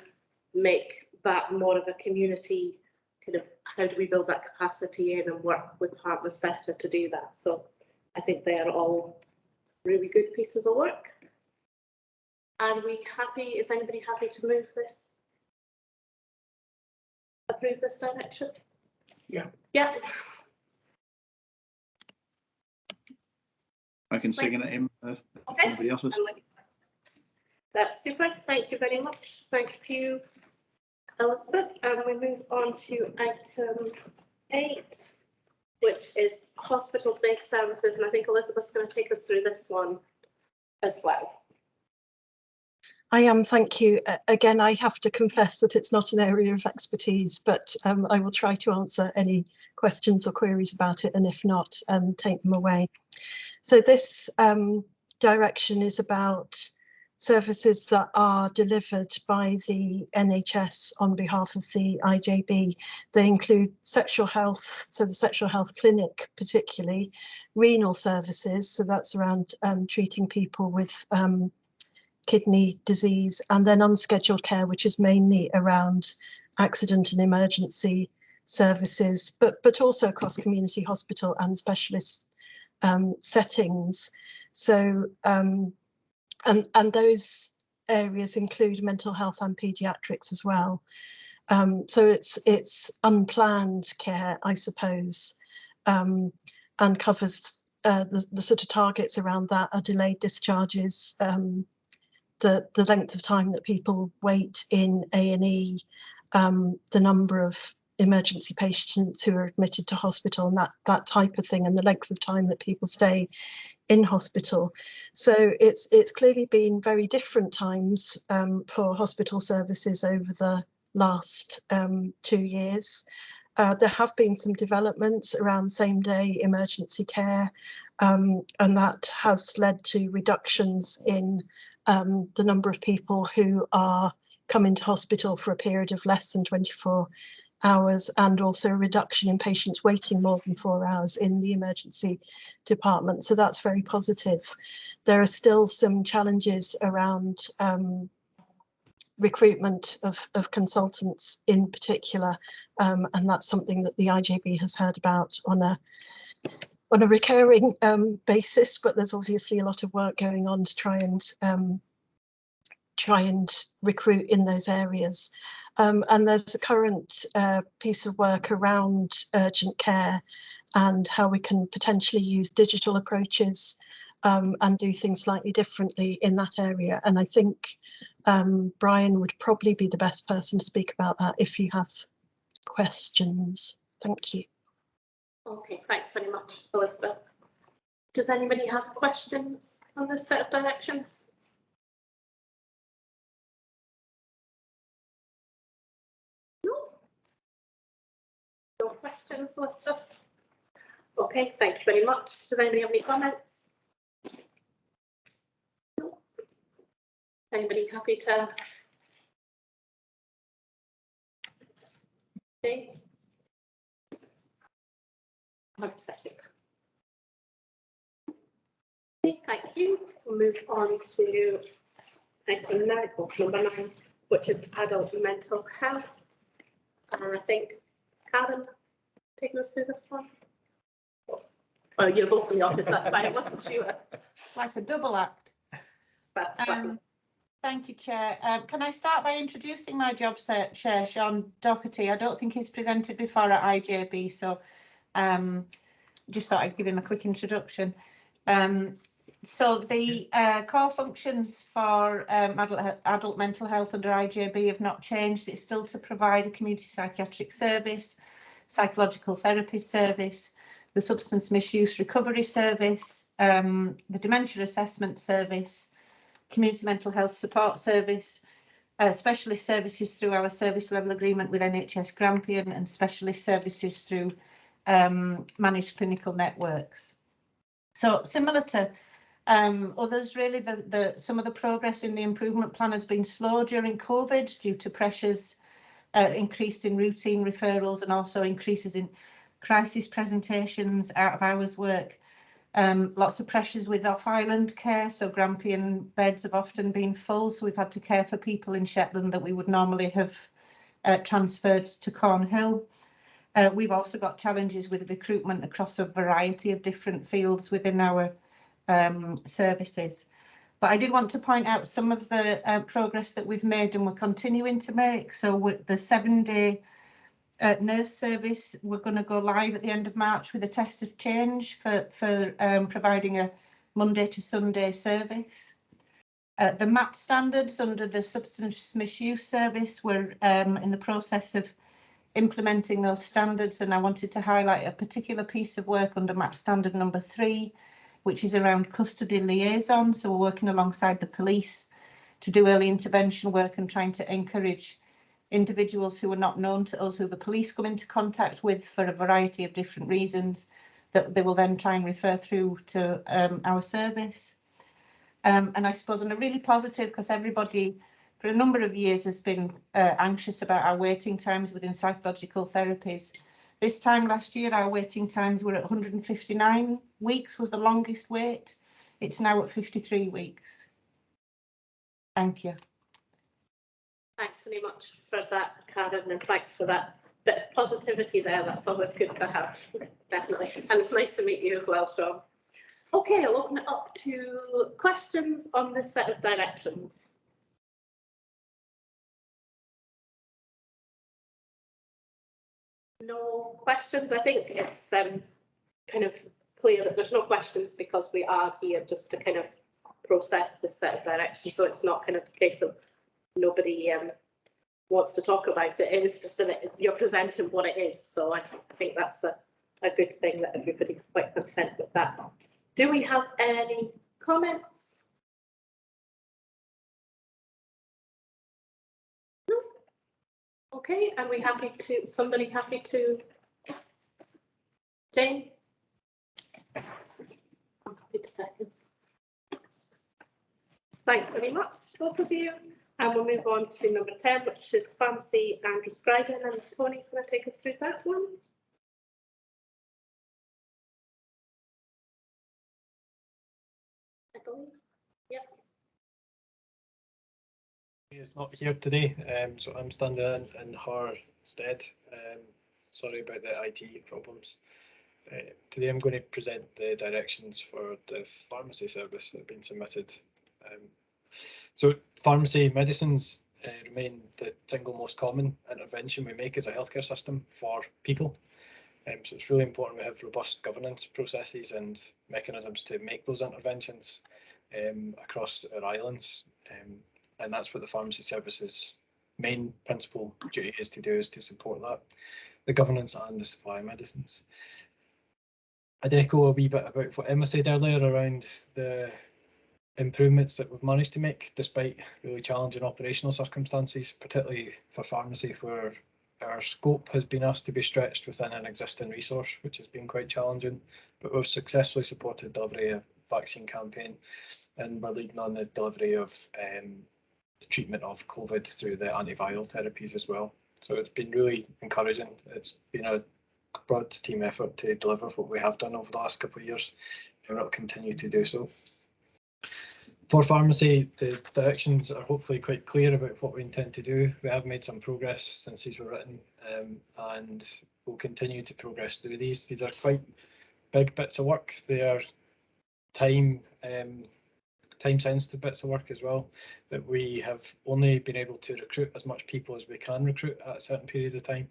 make that more of a community kind of how do we build that capacity in and work with partners better to do that. So I think they are all really good pieces of work. And we happy, is anybody happy to move this? Approve this direction? Yeah. Yeah. I can second it, Em, if Okay. anybody else is. That's super. Thank you very much. Thank you, Elizabeth. And we move on to item 8, which is hospital-based services. And I think Elizabeth's going to take us through this one as well. I am, thank you. Again, I have to confess that it's not an area of expertise, but I will try to answer any questions or queries about it, and if not, take them away. So this direction is about services that are delivered by the NHS on behalf of the IJB. They include sexual health, so the sexual health clinic particularly, renal services, so that's around treating people with kidney disease, and then unscheduled care, which is mainly around accident and emergency services, but also across community hospital and specialist settings. So and those areas include mental health and paediatrics as well. So it's unplanned care, I suppose, and covers the sort of targets around that are delayed discharges, the length of time that people wait in A&E, the number of emergency patients who are admitted to hospital, and that type of thing, and the length of time that people stay in hospital. So it's clearly been very different times for hospital services over the last 2 years. There have been some developments around same-day emergency care, and that has led to reductions in the number of people who are coming to hospital for a period of less than 24 hours, and also a reduction in patients waiting more than 4 hours in the emergency department. So that's very positive. There are still some challenges around recruitment of consultants in particular, and that's something that the IJB has heard about on a recurring basis, but there's obviously a lot of work going on to try and recruit in those areas. And there's a current piece of work around urgent care and how we can potentially use digital approaches and do things slightly differently in that area. And I think Brian would probably be the best person to speak about that if you have questions. Thank you. Okay, thanks very much, Elizabeth. Does anybody have questions on this set of directions? No questions, Elizabeth? Okay, thank you very much. Does anybody have any comments? No. Anybody happy to? Okay. One second. Okay, thank you. We'll move on to item 9, or number 9, which is adult mental health. And I think Karen taking us through this one. Oh, you're both in the office, that's fine, I wasn't sure. Like a double act. That's fine. Thank you, Chair. Can I start by introducing my job chair, Sean Doherty? I don't think he's presented before at IJB, so just thought I'd give him a quick introduction. So the core functions for adult mental health under IJB have not changed. It's still to provide a community psychiatric service, psychological therapy service, the substance misuse recovery service, the dementia assessment service, community mental health support service, specialist services through our service level agreement with NHS Grampian, and specialist services through managed clinical networks. So similar to others, really, some of the progress in the improvement plan has been slow during COVID due to pressures increased in routine referrals and also increases in crisis presentations, out of hours work. Lots of pressures with off-island care, so Grampian beds have often been full, so we've had to care for people in Shetland that we would normally have transferred to Cornhill. We've also got challenges with recruitment across a variety of different fields within our services. But I did want to point out some of the progress that we've made and we're continuing to make. So with the 7-day nurse service, we're going to go live at the end of March with a test of change for providing a Monday to Sunday service. The MAP standards under the substance misuse service, we're in the process of implementing those standards, and I wanted to highlight a particular piece of work under MAP standard number 3, which is around custody liaison. So we're working alongside the police to do early intervention work and trying to encourage individuals who are not known to us, who the police come into contact with for a variety of different reasons, that they will then try and refer through to our service. And I suppose on a really positive, because everybody for a number of years has been anxious about our waiting times within psychological therapies. This time last year, our waiting times were at 159 weeks, was the longest wait. It's now at 53 weeks. Thank you. Thanks very much for that, Karen, and thanks for that bit of positivity there. That's always good to have, definitely. And it's nice to meet you as well, Sean. Okay, I'll open it up to questions on this set of directions. No questions. I think it's kind of clear that there's no questions because we are here just to kind of process this set of directions. So it's not kind of a case of nobody wants to talk about it. It is just that you're presenting what it is. So I think that's a good thing that everybody's quite content with that. Do we have any comments? No? Okay, are we happy to, somebody happy to? Jane? I'm happy to second. Thanks very much, both of you. And we'll move on to number 10, which is pharmacy and prescribing, and Tony's going to take us through that one. I believe. Yep. He is not here today, so I'm standing in her stead. Sorry about the IT problems. Today I'm going to present the directions for the pharmacy service that have been submitted. So pharmacy medicines remain the single most common intervention we make as a healthcare system for people. So it's really important we have robust governance processes and mechanisms to make those interventions across our islands. And that's what the pharmacy service's main principal duty is to do, is to support that, the governance and the supply of medicines. I'd echo a wee bit about what Emma said earlier around the improvements that we've managed to make despite really challenging operational circumstances, particularly for pharmacy, where our scope has been asked to be stretched within an existing resource, which has been quite challenging. But we've successfully supported delivery of vaccine campaign, and we're leading on the delivery of the treatment of COVID through the antiviral therapies as well. So it's been really encouraging. It's been a broad team effort to deliver what we have done over the last couple of years, and we'll continue to do so. For pharmacy, the directions are hopefully quite clear about what we intend to do. We have made some progress since these were written, and we'll continue to progress through these. These are quite big bits of work. They are time sensitive bits of work as well, that we have only been able to recruit as much people as we can recruit at certain periods of time,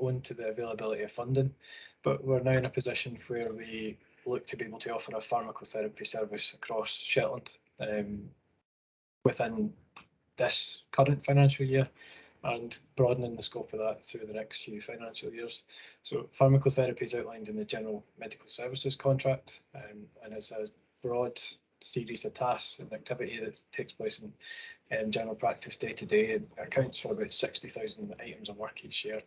owing to the availability of funding. But we're now in a position where we look to be able to offer a pharmacotherapy service across Shetland within this current financial year, and broadening the scope of that through the next few financial years. So pharmacotherapy is outlined in the General Medical Services contract, and it's a broad series of tasks and activity that takes place in general practice day to day. It accounts for about 60,000 items of work each year,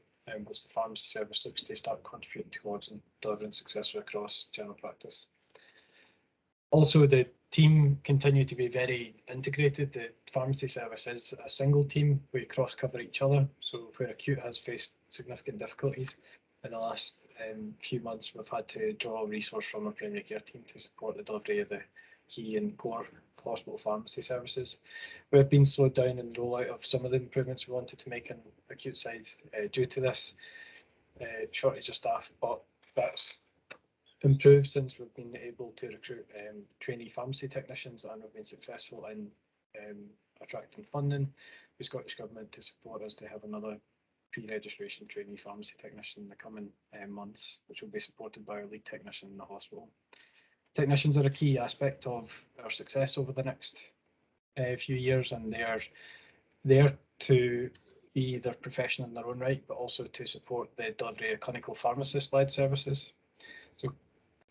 which the pharmacy service looks to start contributing towards and delivering successfully across general practice. Also, the team continue to be very integrated. The pharmacy service is a single team. We cross-cover each other. So where acute has faced significant difficulties in the last few months, we've had to draw resource from our primary care team to support the delivery of the key and core hospital pharmacy services. We've been slowed down in the rollout of some of the improvements we wanted to make on the acute side due to this. shortage of staff, but that's improved since we've been able to recruit trainee pharmacy technicians, and we've been successful in attracting funding the Scottish Government to support us to have another pre-registration trainee pharmacy technician in the coming months, which will be supported by our lead technician in the hospital. Technicians are a key aspect of our success over the next few years, and they are there to be their profession in their own right, but also to support the delivery of clinical pharmacist-led services. So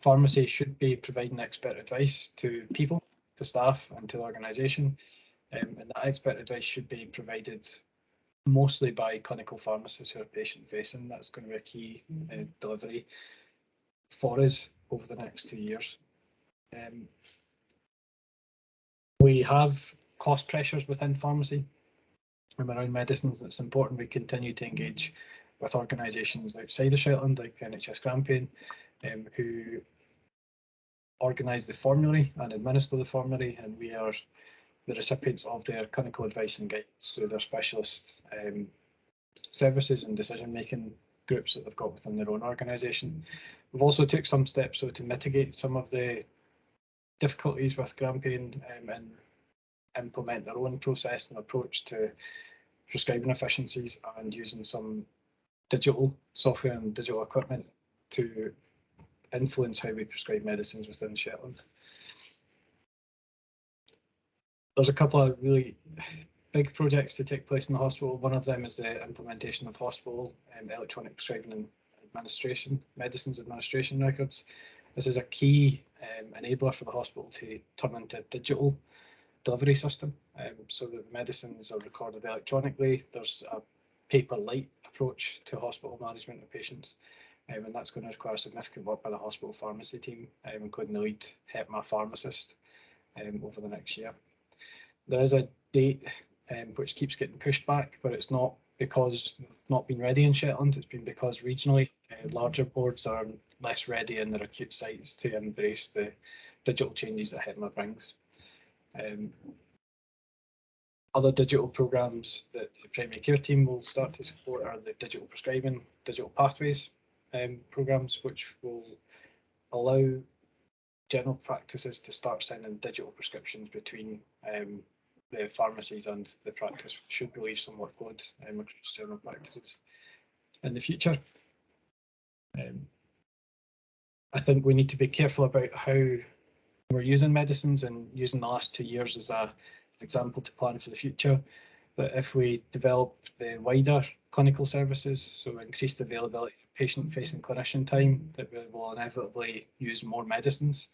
pharmacy should be providing expert advice to people, to staff and to the organisation, and that expert advice should be provided mostly by clinical pharmacists who are patient-facing. That's going to be a key delivery for us over the next 2 years. We have cost pressures within pharmacy around medicines. It's important we continue to engage with organisations outside of Shetland, like NHS Grampian, who organise the formulary and administer the formulary, and we are the recipients of their clinical advice and guidance, so their specialist services and decision-making groups that they've got within their own organisation. We've also took some steps to mitigate some of the difficulties with Grampian and implement their own process and approach to prescribing efficiencies, and using some digital software and digital equipment to influence how we prescribe medicines within Shetland. There's a couple of really big projects to take place in the hospital. One of them is the implementation of hospital electronic prescribing and administration, medicines administration records. This is a key enabler for the hospital to turn into a digital delivery system, so that medicines are recorded electronically. There's a paper light approach to hospital management of patients, and that's going to require significant work by the hospital pharmacy team, including the lead HEPMA pharmacist, over the next year. There is a date which keeps getting pushed back, but it's not because we've not been ready in Shetland. It's been because regionally larger boards are less ready in their acute sites to embrace the digital changes that HEPMA brings. Other digital programmes that the primary care team will start to support are the digital prescribing, digital pathways programmes, which will allow general practices to start sending digital prescriptions between the pharmacies and the practice, which should relieve some workload across general practices in the future. I think we need to be careful about how we're using medicines, and using the last 2 years as an example to plan for the future. But if we develop the wider clinical services, so increased availability of patient-facing clinician time, that we will inevitably use more medicines,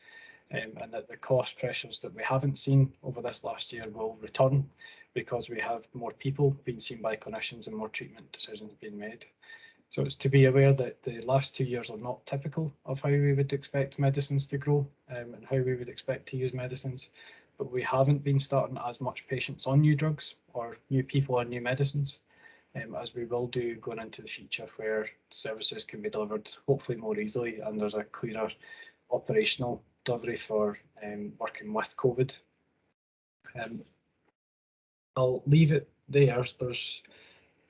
and that the cost pressures that we haven't seen over this last year will return, because we have more people being seen by clinicians and more treatment decisions being made. So it's to be aware that the last 2 years are not typical of how we would expect medicines to grow, and how we would expect to use medicines. But we haven't been starting as much patients on new drugs or new people on new medicines, as we will do going into the future, where services can be delivered hopefully more easily, and there's a clearer operational delivery for working with COVID. I'll leave it there. There's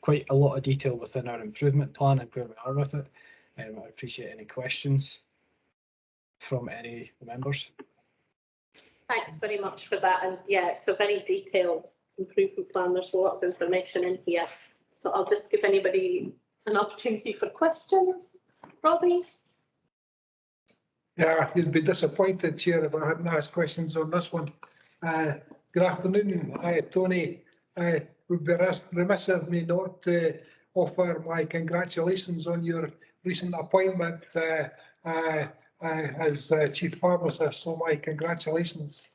quite a lot of detail within our improvement plan and where we are with it. I appreciate any questions from any members. Thanks very much for that. And yeah, it's a very detailed improvement plan. There's a lot of information in here. So I'll just give anybody an opportunity for questions. Robbie? Yeah, you'd be disappointed, Chair, if I hadn't asked questions on this one. Good afternoon. Hi, Tony. It would be remiss of me not to offer my congratulations on your recent appointment as Chief Pharmacist, so my congratulations.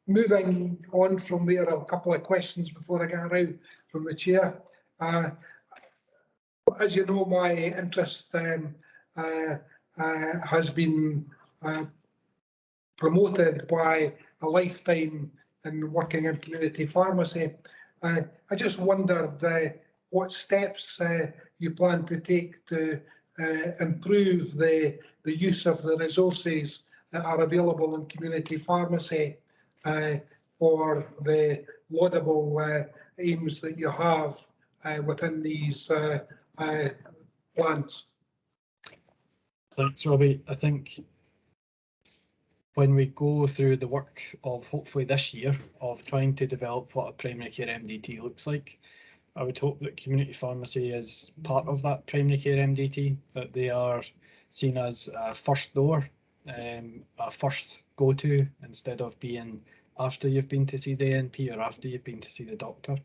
Moving on from there, a couple of questions before I get around from the Chair. As you know, my interest has been promoted by a lifetime in working in community pharmacy. I just wondered what steps you plan to take to improve the use of the resources that are available in community pharmacy for the laudable aims that you have within these plans. Thanks, Robbie. I think when we go through the work of hopefully this year of trying to develop what a primary care MDT looks like, I would hope that community pharmacy is part of that primary care MDT, that they are seen as a first door, a first go-to, instead of being after you've been to see the NP or after you've been to see the doctor.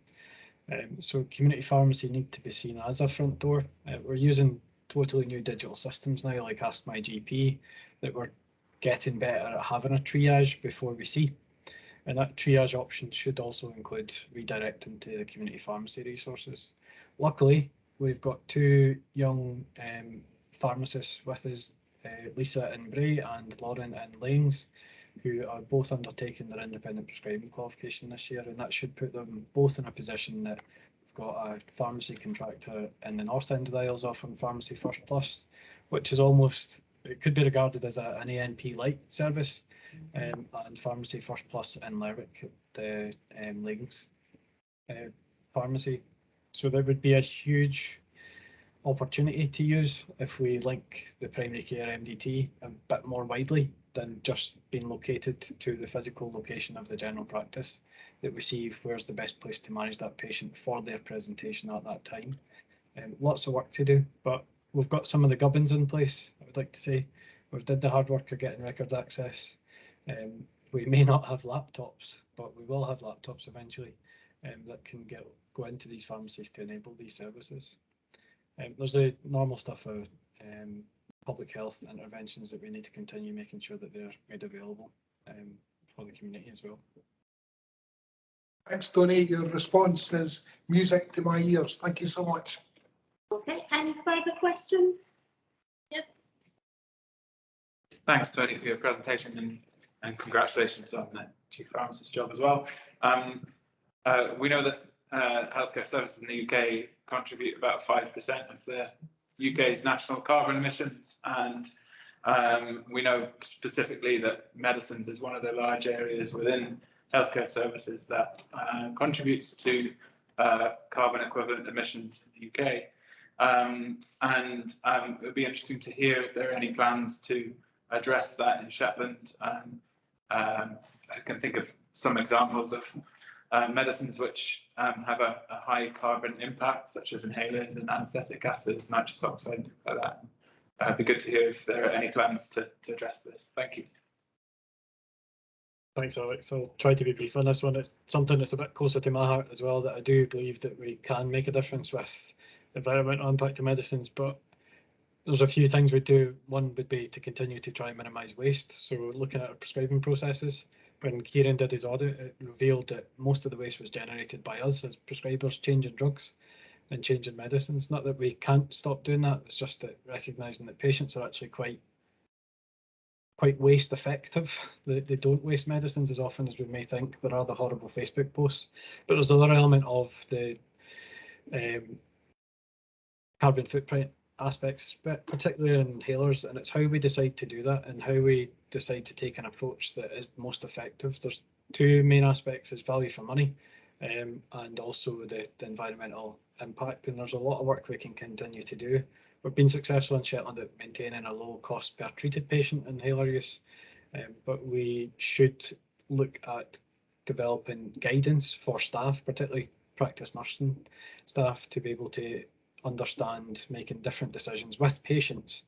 So community pharmacy need to be seen as a front door. We're using totally new digital systems now, like Ask My GP, that we're getting better at having a triage before we see. And that triage option should also include redirecting to the community pharmacy resources. Luckily, we've got two young pharmacists with us, Lisa in Bray and Lauren in Lanes, who are both undertaking their independent prescribing qualification this year, and that should put them both in a position that we've got a pharmacy contractor in the north end of the Isles offering Pharmacy First Plus, which is almost, it could be regarded as an ANP light service, and Pharmacy First Plus in Lerwick, the Lanes pharmacy. So there would be a huge opportunity to use if we link the primary care MDT a bit more widely than just being located to the physical location of the general practice, that we see where's the best place to manage that patient for their presentation at that time. Lots of work to do, but we've got some of the gubbins in place, I would like to say. We've did the hard work of getting records access. We may not have laptops, but we will have laptops eventually that can go into these pharmacies to enable these services. There's the normal stuff of public health interventions that we need to continue making sure that they're made available for the community as well. Thanks, Tony. Your response is music to my ears. Thank you so much. Okay, any further questions? Yep. Thanks, Tony, for your presentation, and congratulations on the chief pharmacist job as well. We know that healthcare services in the UK contribute about 5% of the UK's national carbon emissions, and we know specifically that medicines is one of the large areas within healthcare services that contributes to carbon equivalent emissions in the UK. It would be interesting to hear if there are any plans to address that in Shetland. I can think of some examples of medicines which have a high carbon impact, such as inhalers and anaesthetic gases, nitrous oxide, things like that. It'd be good to hear if there are any plans to address this. Thank you. Thanks, Alex. I'll try to be brief on this one. It's something that's a bit closer to my heart as well, that I do believe that we can make a difference with environmental impact of medicines, but there's a few things we do. One would be to continue to try and minimise waste. So looking at our prescribing processes, when Kieran did his audit, it revealed that most of the waste was generated by us as prescribers changing drugs and changing medicines. Not that we can't stop doing that, it's just that recognising that patients are actually quite waste effective. They don't waste medicines as often as we may think. There are the horrible Facebook posts, but there's another element of the carbon footprint aspects, but particularly in inhalers, and it's how we decide to do that and how we decide to take an approach that is most effective. There's two main aspects: is value for money and also the environmental impact, and there's a lot of work we can continue to do. We've been successful in Shetland at maintaining a low cost per treated patient inhaler use, but we should look at developing guidance for staff, particularly practice nursing staff, to be able to understand making different decisions with patients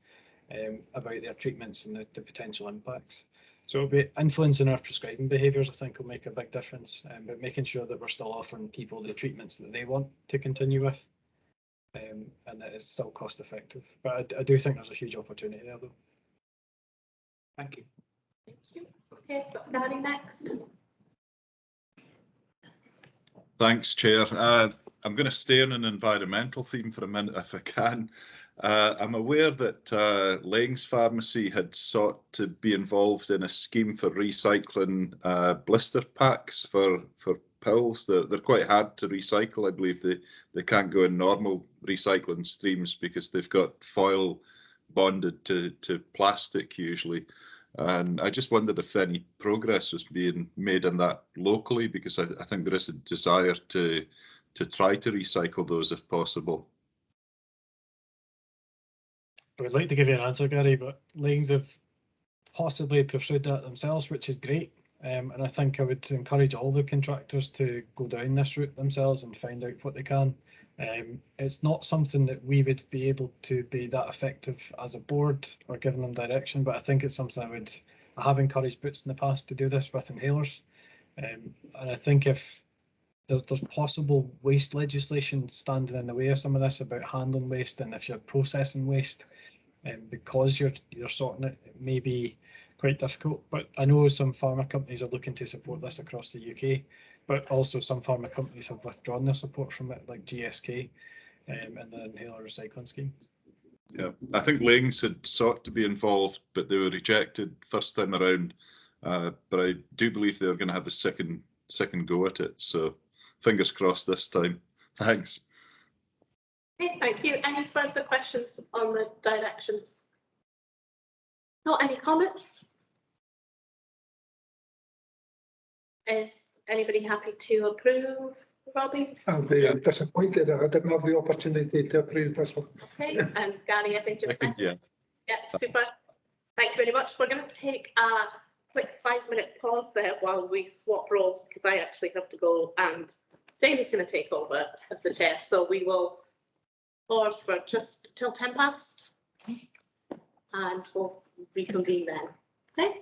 about their treatments and the potential impacts. So it'll be influencing our prescribing behaviours, I think, will make a big difference, but making sure that we're still offering people the treatments that they want to continue with, and that it's still cost effective. But I do think there's a huge opportunity there, though. Thank you. Thank you. Okay, Gary next. Thanks, Chair. I'm going to stay on an environmental theme for a minute if I can. I'm aware that Laings Pharmacy had sought to be involved in a scheme for recycling blister packs for pills. They're quite hard to recycle. I believe they can't go in normal recycling streams because they've got foil bonded to plastic usually. And I just wondered if any progress was being made on that locally, because I think there is a desire to try to recycle those if possible. I would like to give you an answer, Gary, but Laings have possibly pursued that themselves, which is great. And I think I would encourage all the contractors to go down this route themselves and find out what they can. It's not something that we would be able to be that effective as a board or giving them direction, but I think it's something I have encouraged Boots in the past to do this with inhalers. And I think if there's possible waste legislation standing in the way of some of this about handling waste, and if you're processing waste, because you're sorting it, it may be quite difficult. But I know some pharma companies are looking to support this across the UK, but also some pharma companies have withdrawn their support from it, like GSK and the inhaler recycling scheme. Yeah, I think Laings had sought to be involved, but they were rejected first time around. But I do believe they're going to have a second go at it. So fingers crossed this time. Thanks. Okay, thank you. Any further questions on the directions? Not any comments? Is anybody happy to approve, Robbie? I'll be disappointed I didn't have the opportunity to approve this one. Okay, and Gary, I think is second. Yeah. Yeah, super. Thank you very much. We're going to take a quick 5-minute pause there while we swap roles, because I actually have to go and Jamie's going to take over as the chair. So we will pause for just till 10 past and we'll reconvene then. Okay.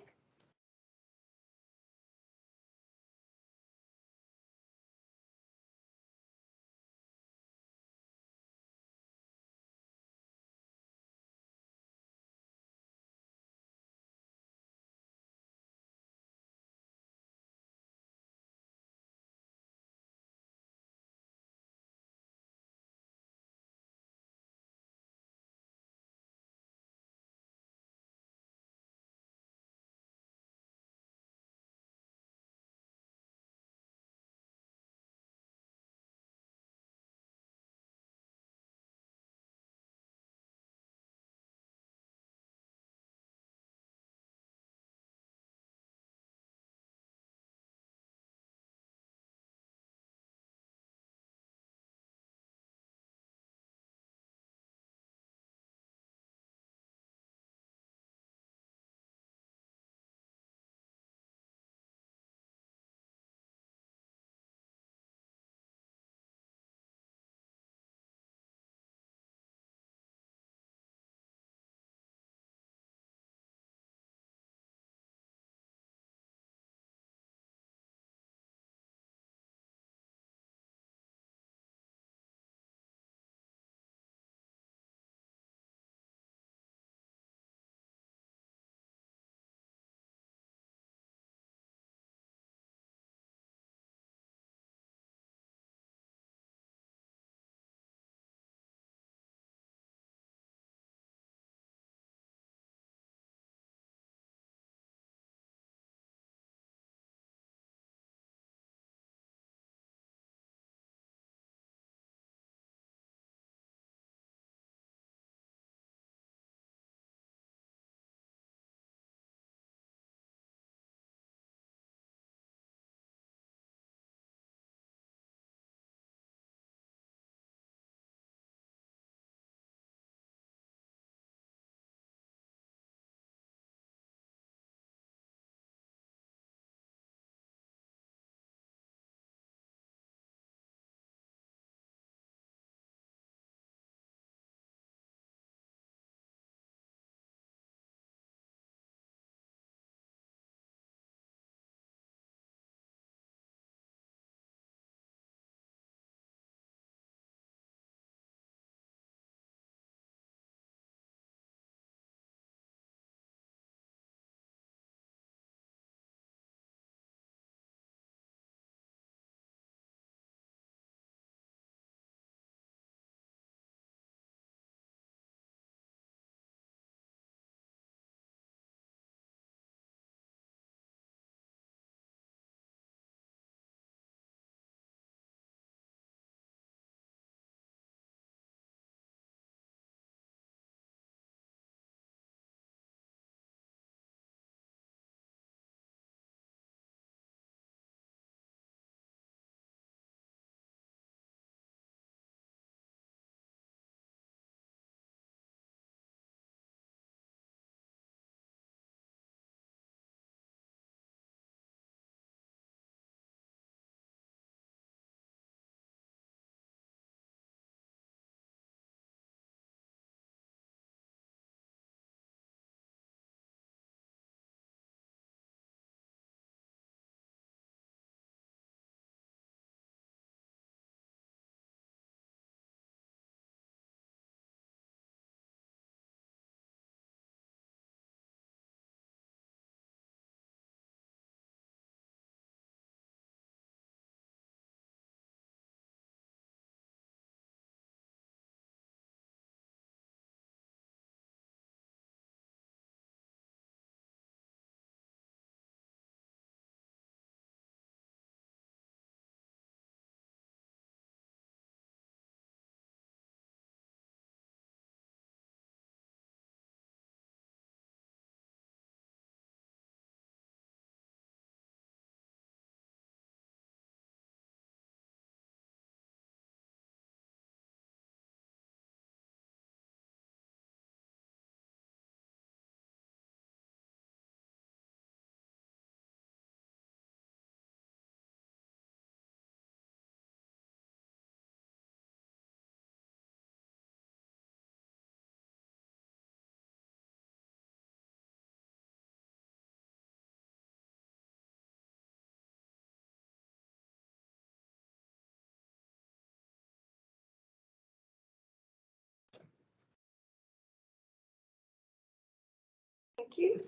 Thank you.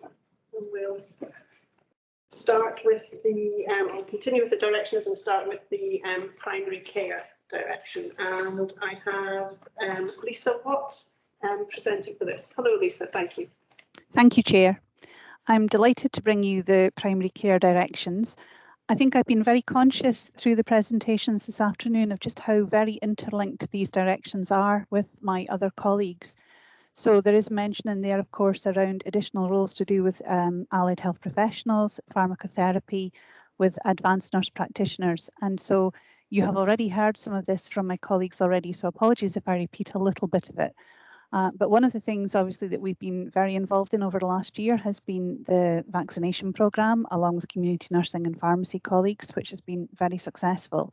And we'll start with the, I'll continue with the directions and start with the primary care direction. And I have Lisa Watt presenting for this. Hello, Lisa. Thank you. Thank you, Chair. I'm delighted to bring you the primary care directions. I think I've been very conscious through the presentations this afternoon of just how very interlinked these directions are with my other colleagues. So there is mention in there, of course, around additional roles to do with allied health professionals, pharmacotherapy, with advanced nurse practitioners. And so you have already heard some of this from my colleagues already, so apologies if I repeat a little bit of it. But one of the things, obviously, that we've been very involved in over the last year has been the vaccination programme, along with community nursing and pharmacy colleagues, which has been very successful.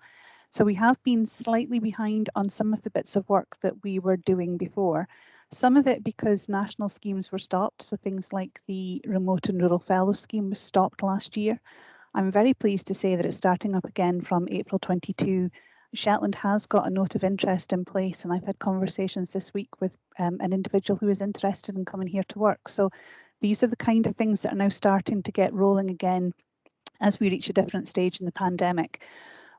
So we have been slightly behind on some of the bits of work that we were doing before. Some of it because national schemes were stopped, so things like the Remote and Rural Fellow Scheme was stopped last year. I'm very pleased to say that it's starting up again from April 22. Shetland has got a note of interest in place, and I've had conversations this week with an individual who is interested in coming here to work. So these are the kind of things that are now starting to get rolling again as we reach a different stage in the pandemic.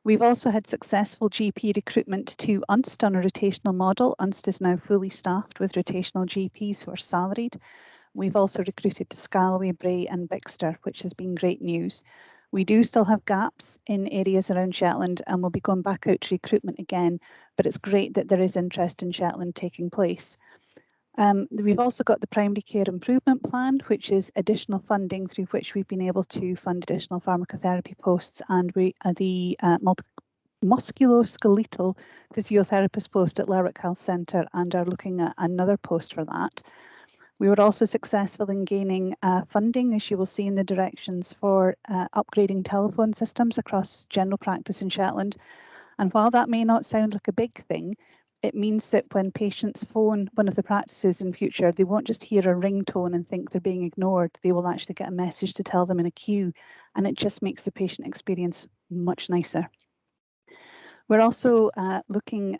We've also had successful GP recruitment to Unst on a rotational model. Unst is now fully staffed with rotational GPs who are salaried. We've also recruited to Scalway, Bray and Bixter, which has been great news. We do still have gaps in areas around Shetland and we'll be going back out to recruitment again, but it's great that there is interest in Shetland taking place. We've also got the Primary Care Improvement Plan, which is additional funding through which we've been able to fund additional pharmacotherapy posts, and the musculoskeletal physiotherapist post at Lerwick Health Centre, and are looking at another post for that. We were also successful in gaining funding, as you will see in the directions, for upgrading telephone systems across general practice in Shetland. And while that may not sound like a big thing, it means that when patients phone one of the practices in future, they won't just hear a ringtone and think they're being ignored. They will actually get a message to tell them in a queue, and it just makes the patient experience much nicer. We're also looking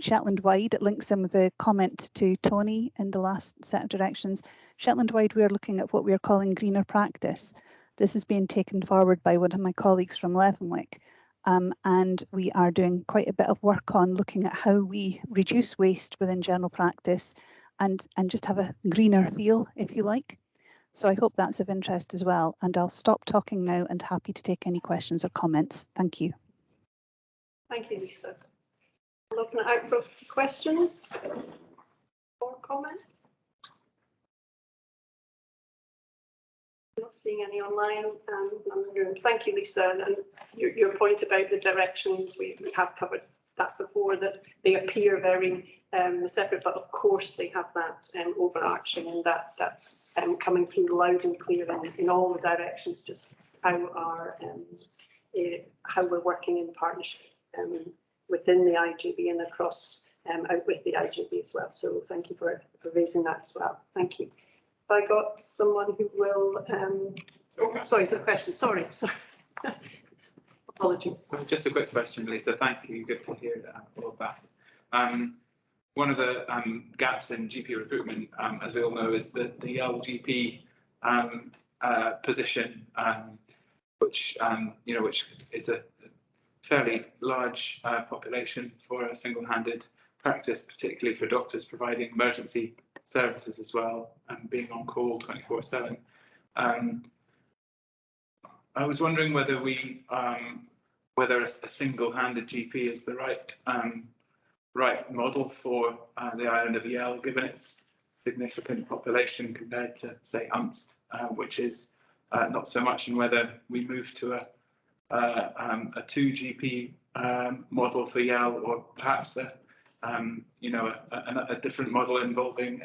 Shetland-wide. It links in with the comment to Tony in the last set of directions. Shetland-wide, we are looking at what we are calling greener practice. This is being taken forward by one of my colleagues from Leavenwick. And we are doing quite a bit of work on looking at how we reduce waste within general practice and just have a greener feel, if you like. So I hope that's of interest as well. And I'll stop talking now and happy to take any questions or comments. Thank you. Thank you, Lisa. I'll open it out for questions or comments. Not seeing any online, and none in the room. Thank you, Lisa. And your point about the directions, we have covered that before, that they appear very separate, but of course they have that overarching, and that's coming through loud and clear in all the directions, just how we're working in partnership within the IJB and across out with the IJB as well. So thank you for raising that as well. Thank you. I got someone who will, sorry, it's a question, sorry. Apologies. Just a quick question, Lisa, thank you, good to hear all of that. One of the gaps in GP recruitment, as we all know, is the LGP position, which is a fairly large population for a single-handed practice, particularly for doctors providing emergency services as well, and being on call 24/7. I was wondering whether whether a single-handed GP is the right model for the island of Yell, given its significant population compared to, say, Unst, which is not so much, and whether we move to a 2 GP model for Yell, or perhaps a different model involving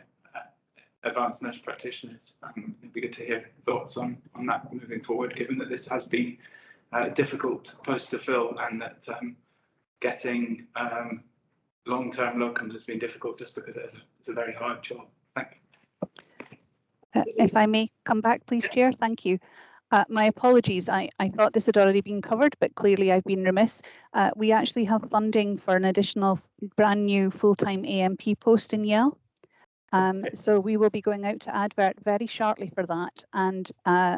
advanced nurse practitioners. It'd be good to hear thoughts on that moving forward, given that this has been a difficult post to fill, and that getting long-term locums has been difficult just because it's a very hard job. Thank you. If I may come back, please, Chair. Thank you. My apologies. I thought this had already been covered, but clearly I've been remiss. We actually have funding for an additional brand new full-time AMP post in Yell. So we will be going out to advert very shortly for that. And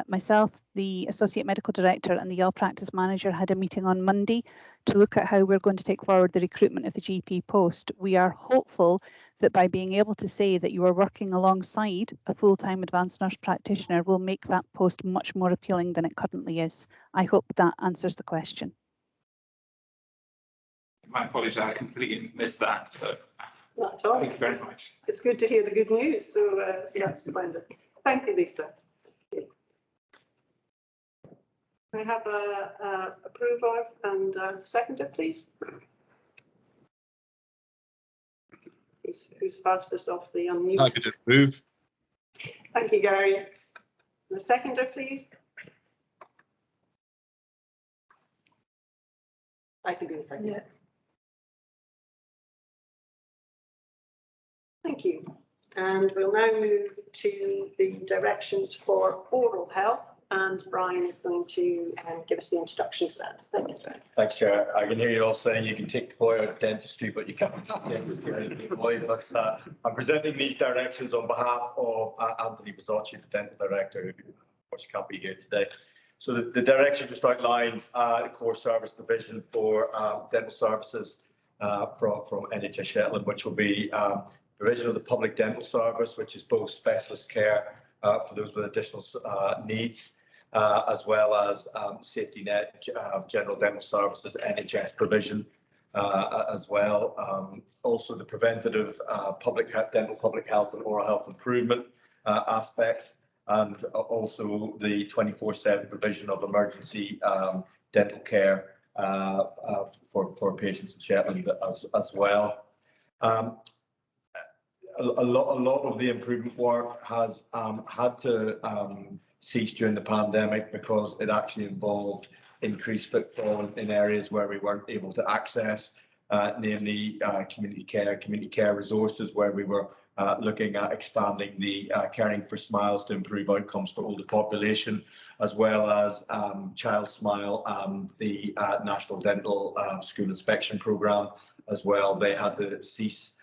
myself, the Associate Medical Director and the Yale Practice Manager had a meeting on Monday to look at how we're going to take forward the recruitment of the GP post. We are hopeful that by being able to say that you are working alongside a full-time advanced nurse practitioner will make that post much more appealing than it currently is. I hope that answers the question. My apologies, I completely missed that. So not at all. Thank you very much. It's good to hear the good news. So yeah, splendid. Thank you, Lisa. I have a approver and a seconder, please. Who's fastest off the unmute? Happy to approve. Thank you, Gary. The seconder, please. I can do the second. Yeah. Thank you. And we'll now move to the directions for oral health. And Brian is going to give us the introduction to that. Thank you, Brian. Thanks, Chair. I can hear you all saying you can take the boy out of dentistry, but you can't take the boy. But I'm presenting these directions on behalf of Anthony Bizzocchi, the Dental Director, who of course can't be here today. So the direction just outlines the core service provision for dental services from NHS Shetland, which will be provision of the public dental service, which is both specialist care for those with additional needs, as well as safety net, general dental services, NHS provision as well. Also the preventative dental public health and oral health improvement aspects, and also the 24/7 provision of emergency dental care for patients in Shetland as well. A lot of the improvement work has had to cease during the pandemic because it actually involved increased footfall in areas where we weren't able to access, namely community care resources, where we were looking at expanding the Caring for Smiles to improve outcomes for older population, as well as Child Smile and the National Dental School Inspection Programme as well. They had to cease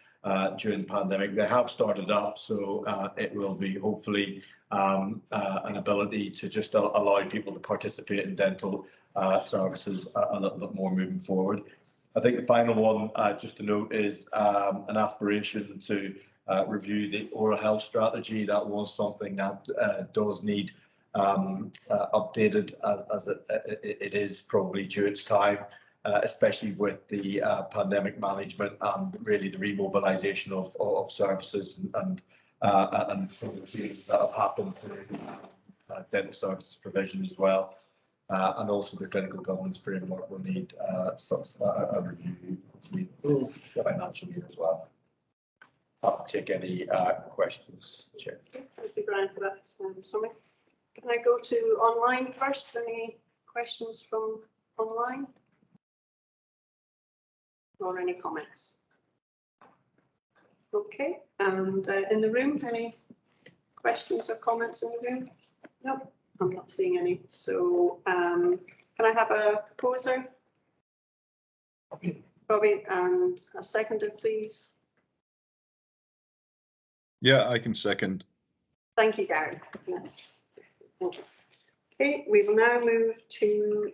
during the pandemic. They have started up, so it will be hopefully an ability to just allow people to participate in dental services a little bit more moving forward. I think the final one, just to note, is an aspiration to review the oral health strategy. That was something that does need updated as it is probably due its time. Especially with the pandemic management and really the remobilisation of services and some of the changes that have happened to dental services provision as well. And also the clinical governance framework will need a review, hopefully, the financial year as well. I'll take any questions, Chair. Thank you, Brian, for that summary. Can I go to online first? Any questions from online? Or any comments? Okay, and in the room, any questions or comments in the room? No, I'm not seeing any. So can I have a proposer? Robbie, and a seconder, please. Yeah, I can second. Thank you, Gary. Yes. Thank you. Okay, we will now move to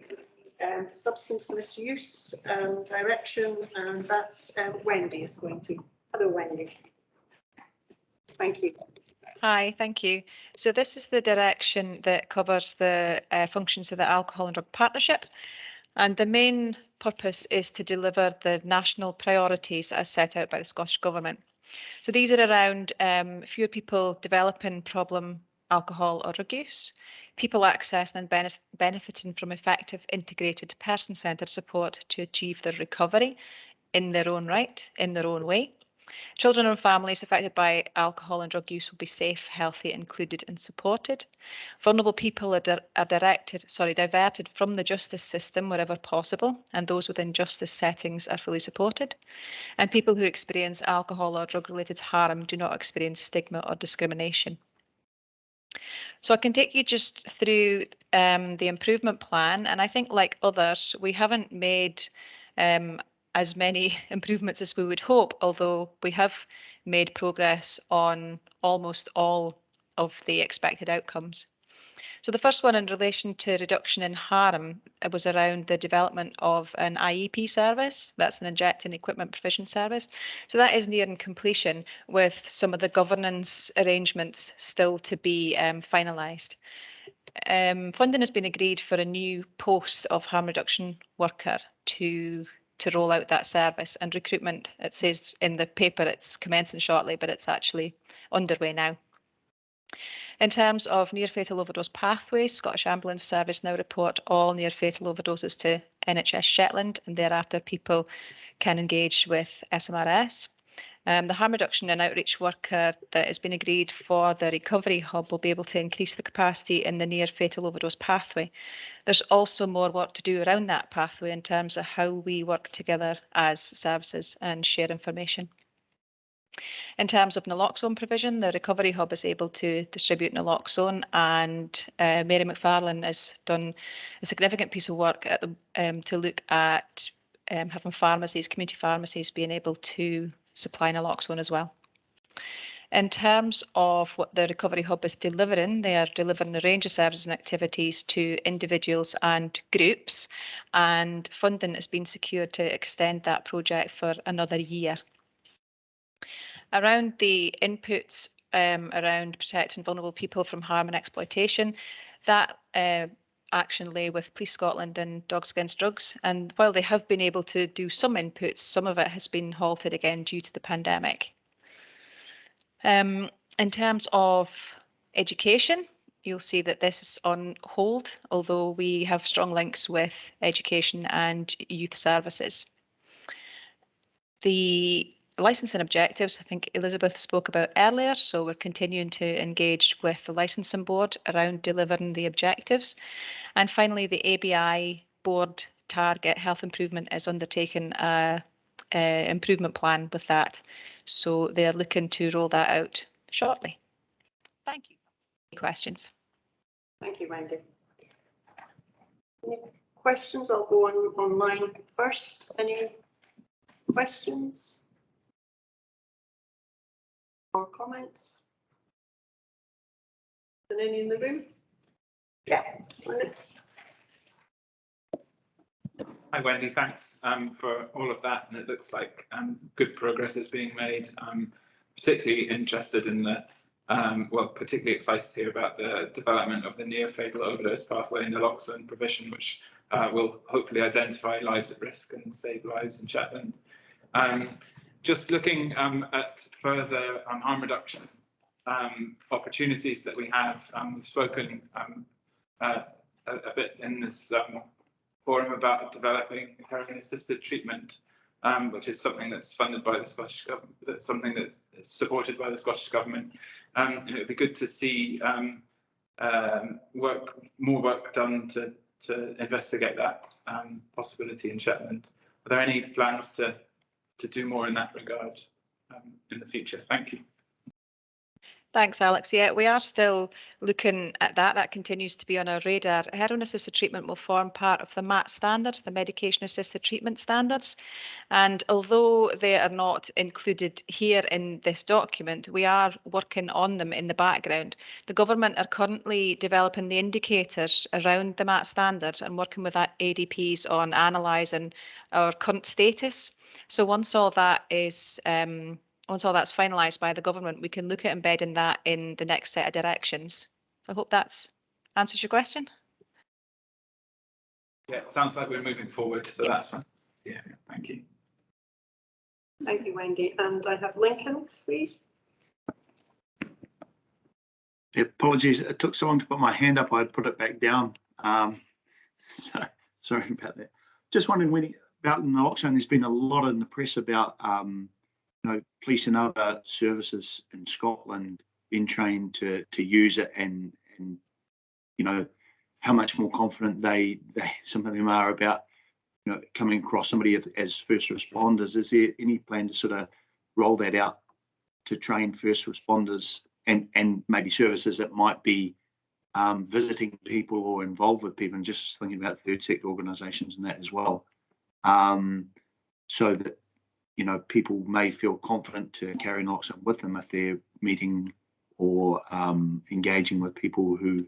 substance misuse direction, and that's Wendy is going to. Hello, Wendy. Thank you. Hi, thank you. So this is the direction that covers the functions of the Alcohol and Drug Partnership, and the main purpose is to deliver the national priorities as set out by the Scottish Government. So these are around fewer people developing problem alcohol or drug use, people accessing and benefiting from effective integrated person-centred support to achieve their recovery in their own right, in their own way. Children and families affected by alcohol and drug use will be safe, healthy, included and supported. Vulnerable people are diverted from the justice system wherever possible, and those within justice settings are fully supported. And people who experience alcohol or drug-related harm do not experience stigma or discrimination. So I can take you just through the improvement plan, and I think like others, we haven't made as many improvements as we would hope, although we have made progress on almost all of the expected outcomes. So the first one in relation to reduction in harm was around the development of an IEP service. That's an injecting equipment provision service. So that is nearing completion, with some of the governance arrangements still to be finalised. Funding has been agreed for a new post of harm reduction worker to roll out that service, and recruitment, it says in the paper it's commencing shortly, but it's actually underway now. In terms of near fatal overdose pathways, Scottish Ambulance Service now report all near fatal overdoses to NHS Shetland, and thereafter people can engage with SMRS. The harm reduction and outreach worker that has been agreed for the recovery hub will be able to increase the capacity in the near fatal overdose pathway. There's also more work to do around that pathway in terms of how we work together as services and share information. In terms of naloxone provision, the recovery hub is able to distribute naloxone, and Mary McFarlane has done a significant piece of work at the, to look at having pharmacies, community pharmacies, being able to supply naloxone as well. In terms of what the recovery hub is delivering, they are delivering a range of services and activities to individuals and groups, and funding has been secured to extend that project for another year. Around the inputs around protecting vulnerable people from harm and exploitation, that action lay with Police Scotland and Dogs Against Drugs, and while they have been able to do some inputs, some of it has been halted again due to the pandemic. In terms of education, you'll see that this is on hold, although we have strong links with education and youth services. The licensing objectives, I think Elizabeth spoke about earlier, so we're continuing to engage with the licensing board around delivering the objectives. And finally, the ABI board target health improvement is undertaking a improvement plan with that. So they're looking to roll that out shortly. Thank you. Any questions? Thank you, Wendy. Any questions? I'll go on online first. Any questions or comments? And any in the room? Yeah. Hi, Wendy. Thanks for all of that. And it looks like good progress is being made. I'm particularly interested in the, well, particularly excited to hear about the development of the near fatal overdose pathway and naloxone provision, which will hopefully identify lives at risk and save lives in Shetland. Just looking at further harm reduction opportunities that we have, we've spoken a bit in this forum about developing heroin-assisted treatment, which is something that's funded by the Scottish government, that's something that's supported by the Scottish government. It would be good to see more work done to investigate that possibility in Shetland. Are there any plans to do more in that regard in the future? Thank you. Thanks, Alex. Yeah, we are still looking at that. That continues to be on our radar. Heroin-assisted treatment will form part of the MAT standards, the medication-assisted treatment standards. And although they are not included here in this document, we are working on them in the background. The government are currently developing the indicators around the MAT standards and working with ADPs on analysing our current status. So once all that is once all that's finalised by the government, we can look at embedding that in the next set of directions. I hope that answers your question. Yeah, it sounds like we're moving forward, so that's fine. Yeah, thank you. Thank you, Wendy. And I have Lincoln, please. Apologies, it took so long to put my hand up, I put it back down. So sorry about that. Just wondering, when about naloxone, there's been a lot in the press about police and other services in Scotland being trained to use it, and how much more confident some of them are about coming across somebody as first responders. Is there any plan to sort of roll that out to train first responders and maybe services that might be visiting people or involved with people, and just thinking about third sector organisations and that as well, so that you know, people may feel confident to carry naloxone with them if they're meeting or engaging with people who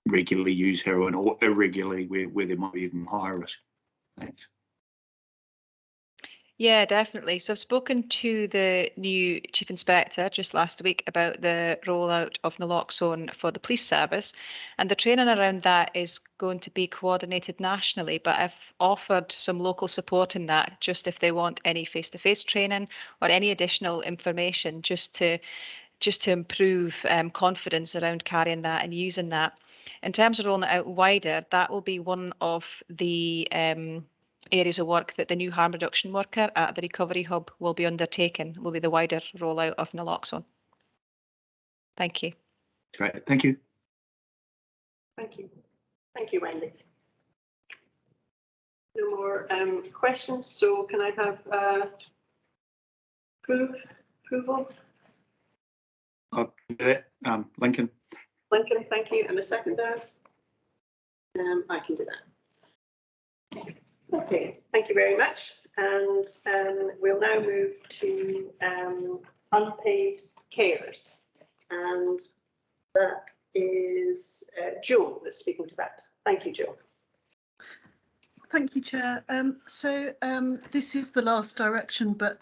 regularly use heroin or irregularly where there might be even higher risk. Thanks. Yeah, definitely. So I've spoken to the new Chief Inspector just last week about the rollout of naloxone for the police service, and the training around that is going to be coordinated nationally, but I've offered some local support in that, just if they want any face-to-face training or any additional information just to improve confidence around carrying that and using that. In terms of rolling it out wider, that will be one of the areas of work that the new harm reduction worker at the recovery hub will be undertaking, will be the wider rollout of naloxone. Thank you. Great, thank you. Thank you. Thank you, Wendy. No more questions, so can I have approval? I'll do that. Lincoln. Lincoln, thank you. And a seconder? I can do that. Okay, thank you very much. And we'll now move to unpaid carers. And that is Jo that's speaking to that. Thank you, Jo. Thank you, Chair. This is the last direction, but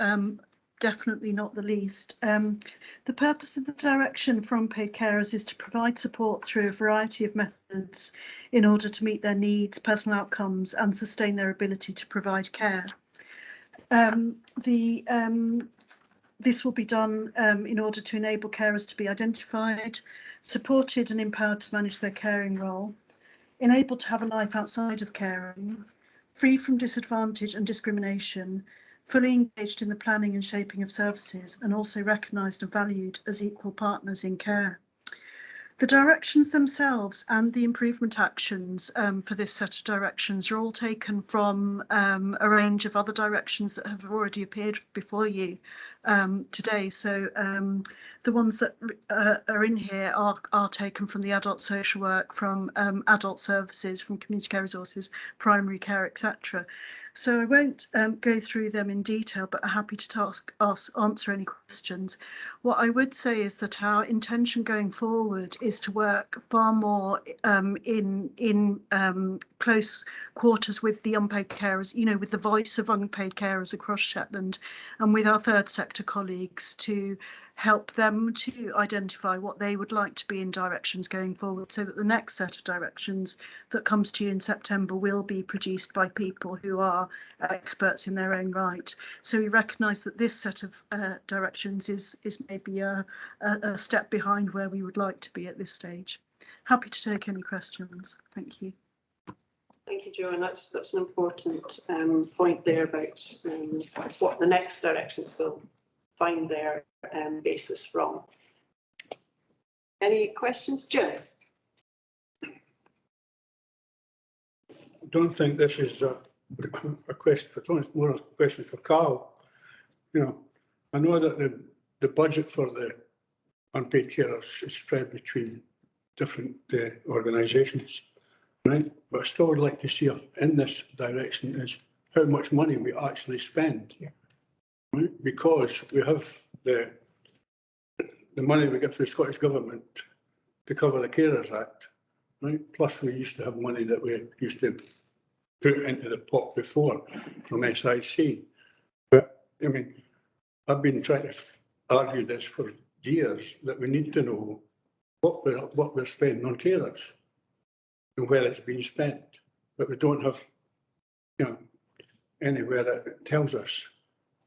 definitely not the least. The purpose of the direction for unpaid carers is to provide support through a variety of methods in order to meet their needs, personal outcomes, and sustain their ability to provide care. This will be done in order to enable carers to be identified, supported and empowered to manage their caring role, enabled to have a life outside of caring, free from disadvantage and discrimination, fully engaged in the planning and shaping of services, and also recognised and valued as equal partners in care. The directions themselves and the improvement actions for this set of directions are all taken from a range of other directions that have already appeared before you today. So the ones that are in here are taken from the adult social work, from adult services, from community care resources, primary care, etc. So I won't go through them in detail, but I'm happy to answer any questions. What I would say is that our intention going forward is to work far more in close quarters with the unpaid carers, you know, with the voice of unpaid carers across Shetland, and with our third sector colleagues to help them to identify what they would like to be in directions going forward, so that the next set of directions that comes to you in September will be produced by people who are experts in their own right. So we recognise that this set of directions is maybe a step behind where we would like to be at this stage. Happy to take any questions. Thank you. Thank you, Jo, and that's an important point there about what the next directions will find their basis from. Any questions, Jo? I don't think this is a question for Tony, it's more a question for Carl. You know, I know that the budget for the unpaid carers is spread between different organisations, right? But I still would like to see in this direction is how much money we actually spend, right? Because we have the money we get from the Scottish Government to cover the Carers Act, right? Plus we used to have money that we used to put into the pot before from SIC. But I mean, I've been trying to argue this for years, that we need to know what we're spending on carers and where it's been spent. But we don't have, you know, anywhere that tells us.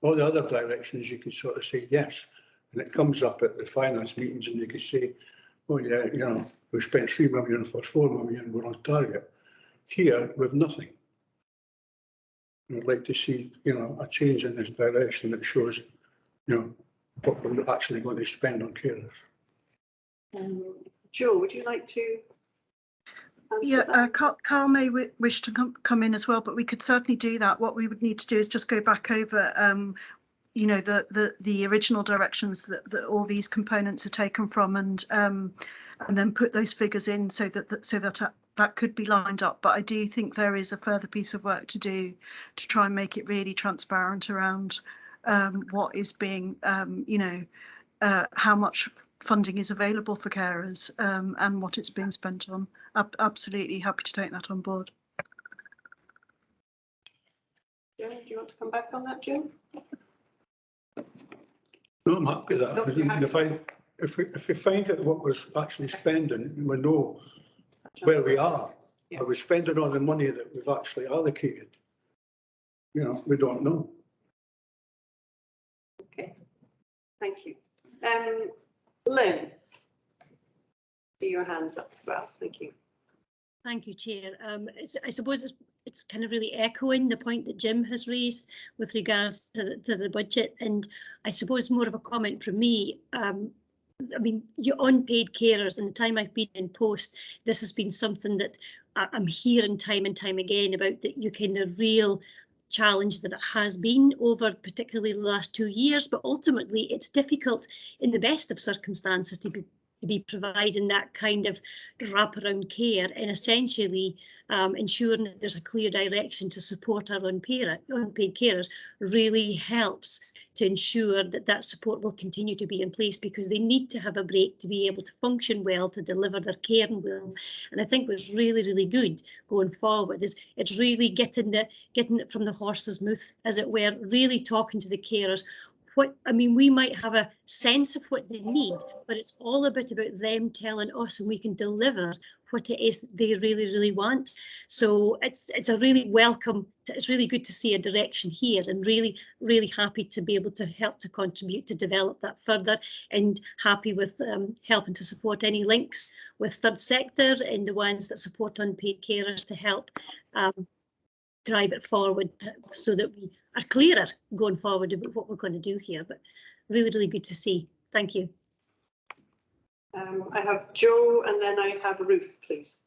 All the other directions you can sort of say yes, and it comes up at the finance meetings and you can say, oh yeah, you know, we've spent 3 million for 4 million, we're on target. Here, with nothing. I'd like to see, you know, a change in this direction that shows, you know, what we're actually going to spend on carers. Jo, would you like to? Yeah, Carl may wish to come in as well, but we could certainly do that. What we would need to do is just go back over, you know, the original directions that all these components are taken from, and then put those figures in so that could be lined up. But I do think there is a further piece of work to do to try and make it really transparent around what is being, how much funding is available for carers and what it's being spent on. Absolutely happy to take that on board. Jim, do you want to come back on that, Jim? No, I'm happy with that. If we find out what we're actually spending, we know where we are. Yeah. Are we spending all the money that we've actually allocated? We don't know. Okay, thank you. Lynn, see your hands up as well. Thank you. Thank you, Chair. I suppose it's kind of really echoing the point that Jim has raised with regards to the budget, and I suppose more of a comment from me. I mean, your unpaid carers, and the time I've been in post, this has been something that I'm hearing time and time again about, that you kind of real challenge that it has been over particularly the last 2 years, but ultimately it's difficult in the best of circumstances to be providing that kind of wraparound care, and essentially ensuring that there's a clear direction to support our unpaid carers really helps to ensure that that support will continue to be in place, because they need to have a break to be able to function well, to deliver their care and will. And I think what's really, really good going forward is it's really getting it from the horse's mouth, as it were, really talking to the carers. We might have a sense of what they need, but it's all about them telling us, and we can deliver what it is they really, really want. So it's a really welcome, it's really good to see a direction here, and really, really happy to be able to help to contribute to develop that further, and happy with helping to support any links with third sector and the ones that support unpaid carers to help drive it forward, so that we are clearer going forward about what we're going to do here. But really, really good to see. Thank you. I have Joe, and then I have Ruth, please.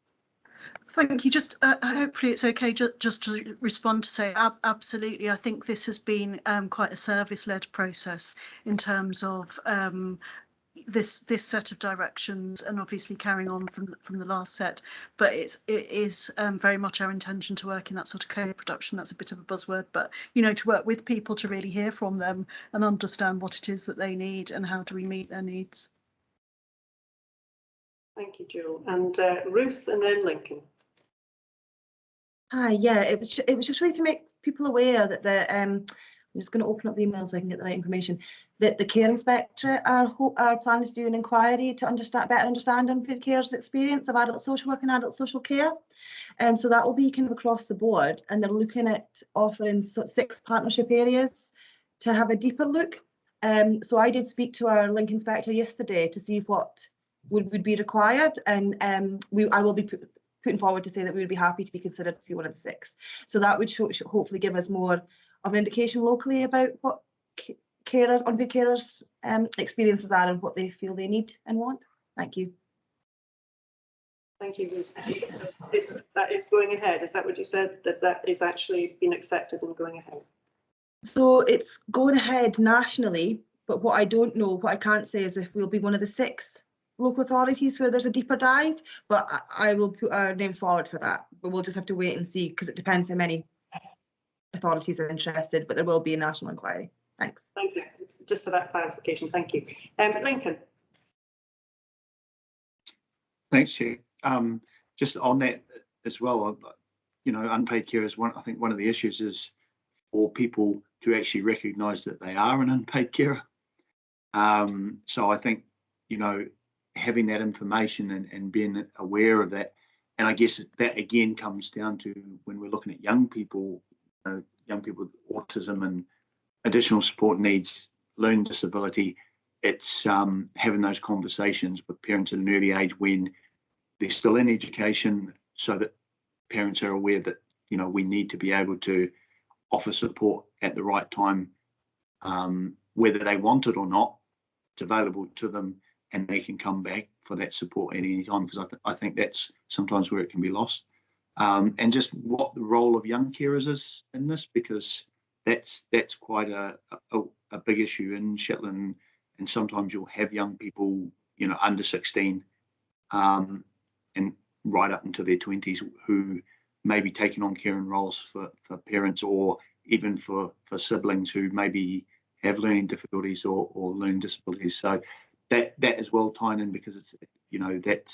Thank you. Just hopefully it's okay just to respond to say absolutely. I think this has been quite a service-led process in terms of this set of directions, and obviously carrying on from the last set, but it is very much our intention to work in that sort of co-production. That's a bit of a buzzword, but to work with people, to really hear from them and understand what it is that they need and how do we meet their needs. Thank you, Jill. And Ruth, and then Lincoln. Hi, yeah, it was just really to make people aware that I'm just going to open up the email so I can get the right information. That the care inspector are planning to do an inquiry to better understand unpaid carers' experience of adult social work and adult social care, and so that will be kind of across the board. And they're looking at offering 6 partnership areas to have a deeper look. So I did speak to our link inspector yesterday to see what would be required, and I will be putting forward to say that we would be happy to be considered for one of the 6. So that would hopefully give us more of an indication locally about what unpaid carers experiences are and what they feel they need and want. Thank you. Thank you, Ruth. So that is going ahead. Is that what you said? That is actually been accepted and going ahead? So it's going ahead nationally, but what I can't say is if we'll be one of the 6 local authorities where there's a deeper dive, but I will put our names forward for that. But we'll just have to wait and see, because it depends how many authorities are interested, but there will be a national inquiry. Thanks. Thank you. Just for that clarification, thank you. Lincoln. Thanks, Chair. Just on that as well, unpaid care is I think one of the issues is for people to actually recognise that they are an unpaid carer. So I think, having that information and being aware of that, and I guess that again comes down to when we're looking at young people with autism and additional support needs, learning disability, it's having those conversations with parents at an early age when they're still in education, so that parents are aware that we need to be able to offer support at the right time, whether they want it or not. It's available to them, and they can come back for that support at any time, because I think that's sometimes where it can be lost. And just what the role of young carers is in this, because that's quite a big issue in Shetland, and sometimes you'll have young people, under 16, and right up into their 20s, who may be taking on caring roles for parents, or even for siblings who maybe have learning difficulties or learning disabilities. So that is well tied in, because it's, you know, that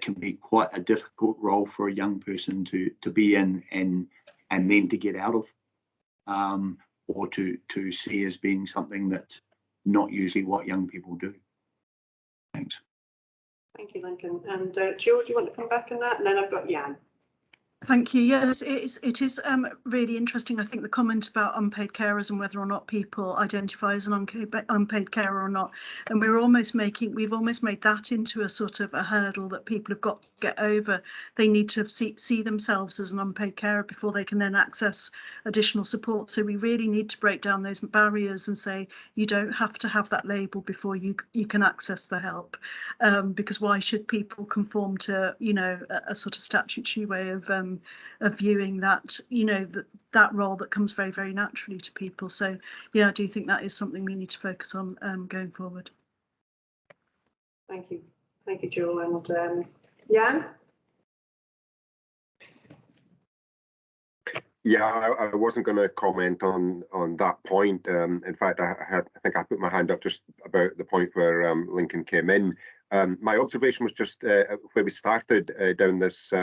can be quite a difficult role for a young person to be in and then to get out of, or to see as being something that's not usually what young people do. Thanks. Thank you, Lincoln. And Jill, do you want to come back on that? And then I've got Jan. Thank you. Yes, it is really interesting. I think the comment about unpaid carers and whether or not people identify as an unpaid carer or not, and we've almost made that into a sort of a hurdle that people have got to get over. They need to see themselves as an unpaid carer before they can then access additional support. So we really need to break down those barriers and say you don't have to have that label before you can access the help, because why should people conform to, you know, a sort of statutory way of viewing that, you know, that role that comes very, very naturally to people. So yeah, I do think that is something we need to focus on going forward. Thank you, Jill. And Jan? Yeah, I wasn't going to comment on that point. In fact, I think I put my hand up just about the point where Lincoln came in. My observation was just where we started down this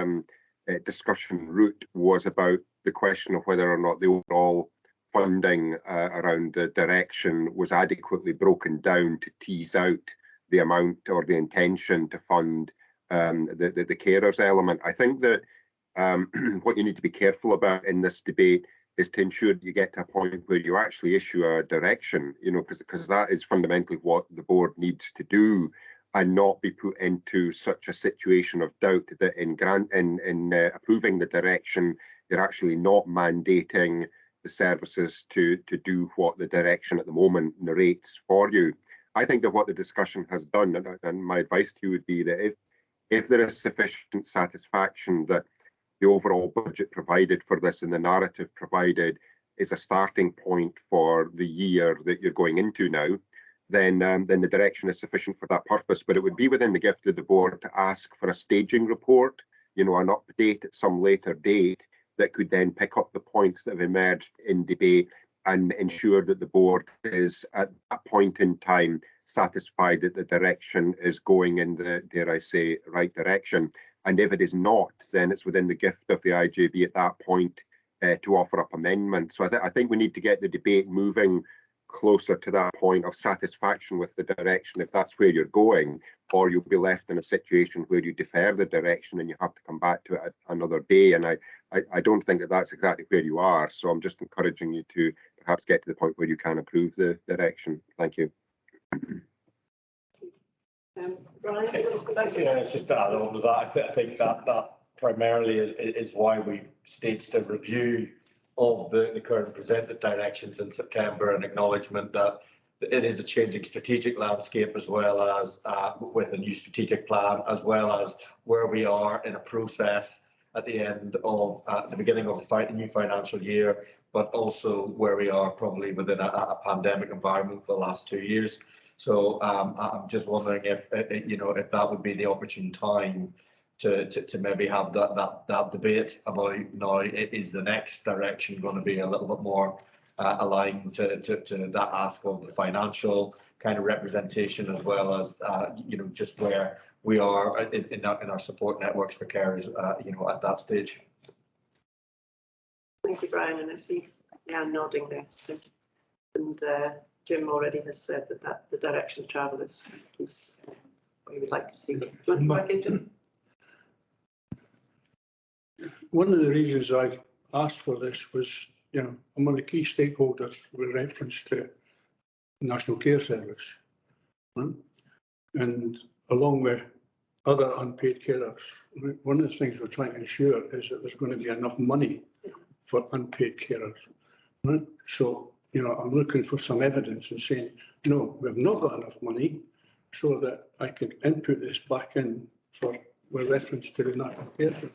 discussion route was about the question of whether or not the overall funding around the direction was adequately broken down to tease out the amount or the intention to fund the carers element. I think that what you need to be careful about in this debate is to ensure you get to a point where you actually issue a direction, you know, because that is fundamentally what the board needs to do, and not be put into such a situation of doubt that in approving the direction, you're actually not mandating the services to do what the direction at the moment narrates for you. I think that what the discussion has done, and my advice to you would be that if there is sufficient satisfaction that the overall budget provided for this and the narrative provided is a starting point for the year that you're going into now, then the direction is sufficient for that purpose. But it would be within the gift of the board to ask for a staging report, you know, an update at some later date that could then pick up the points that have emerged in debate and ensure that the board is at that point in time satisfied that the direction is going in the, dare I say, right direction. And if it is not, then it's within the gift of the IJB at that point to offer up amendments. So I think we need to get the debate moving closer to that point of satisfaction with the direction, if that's where you're going, or you'll be left in a situation where you defer the direction and you have to come back to it another day. And I don't think that that's exactly where you are. So I'm just encouraging you to perhaps get to the point where you can approve the direction. Thank you. Brian? Yeah, it's just to add on to that. I think that primarily is why we staged a review of the current presented directions in September, and acknowledgement that it is a changing strategic landscape, as well as with a new strategic plan, as well as where we are in a process at the end of the beginning of the new financial year, but also where we are probably within a pandemic environment for the last 2 years. So I'm just wondering if if that would be the opportune time to maybe have that debate about now, is the next direction going to be a little bit more aligned to that ask of the financial kind of representation, as well as just where we are in our support networks for carers at that stage. Thank you, Brian, and I see Jan nodding there. And Jim already has said that the direction of travel is what he would like to see. Do you want to come back in, Jim? One of the reasons I asked for this was, I'm one of the key stakeholders with reference to National Care Service. Right? And along with other unpaid carers, one of the things we're trying to ensure is that there's going to be enough money for unpaid carers. Right? So, I'm looking for some evidence and saying, no, we've not got enough money, so that I could input this back in with reference to the National Care Service,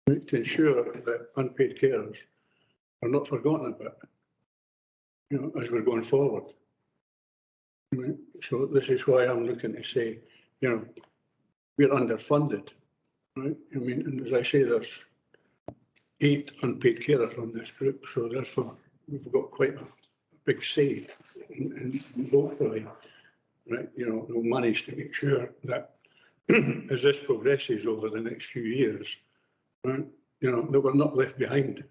right, to ensure that unpaid carers are not forgotten about, as we're going forward. Right? So this is why I'm looking to say, we're underfunded, right? And as I say, there's 8 unpaid carers on this group, so therefore we've got quite big say, and hopefully, right, you know, they'll manage to make sure that as this progresses over the next few years, right, you know, that we're not left behind.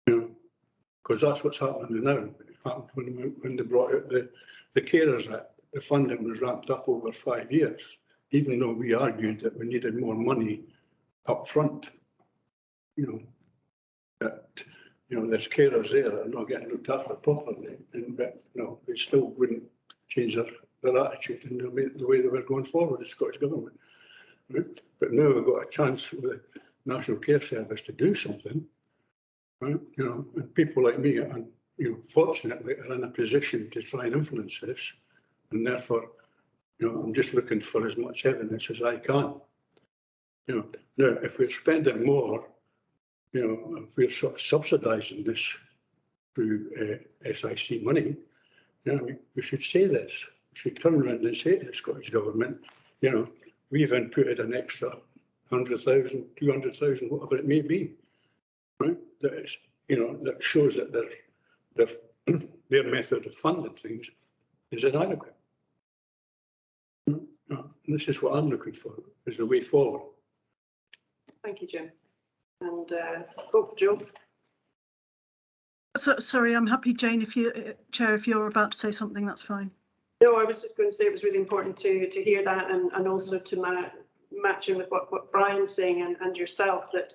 You know, because that's what's happening now. It happened when they brought out the Carers Act. The funding was ramped up over 5 years, even though we argued that we needed more money up front. You know, that, you know, there's carers there that are not getting looked after properly, and but, you know, they still wouldn't change their attitude and the way they were going forward, the Scottish Government. Right? But now we've got a chance with the National Care Service to do something. Right? You know, and people like me, and you know, fortunately, are in a position to try and influence this, and therefore, you know, I'm just looking for as much evidence as I can. You know, now if we're spending more, you know, if we're sort of subsidising this through SIC money, you know, we should say this. We should turn around and say to the Scottish Government, you know, we've inputted an extra 100,000, 200,000, whatever it may be, right? That is, you know, that shows that their method of funding things is inadequate. You know, and this is what I'm looking for, is the way forward. Thank you, Jim. And oh, Joe. So, sorry, I'm happy, Jane, if you, Chair, if you're about to say something, that's fine. No, I was just going to say it was really important to hear that, and also to matching with what Brian's saying and yourself, that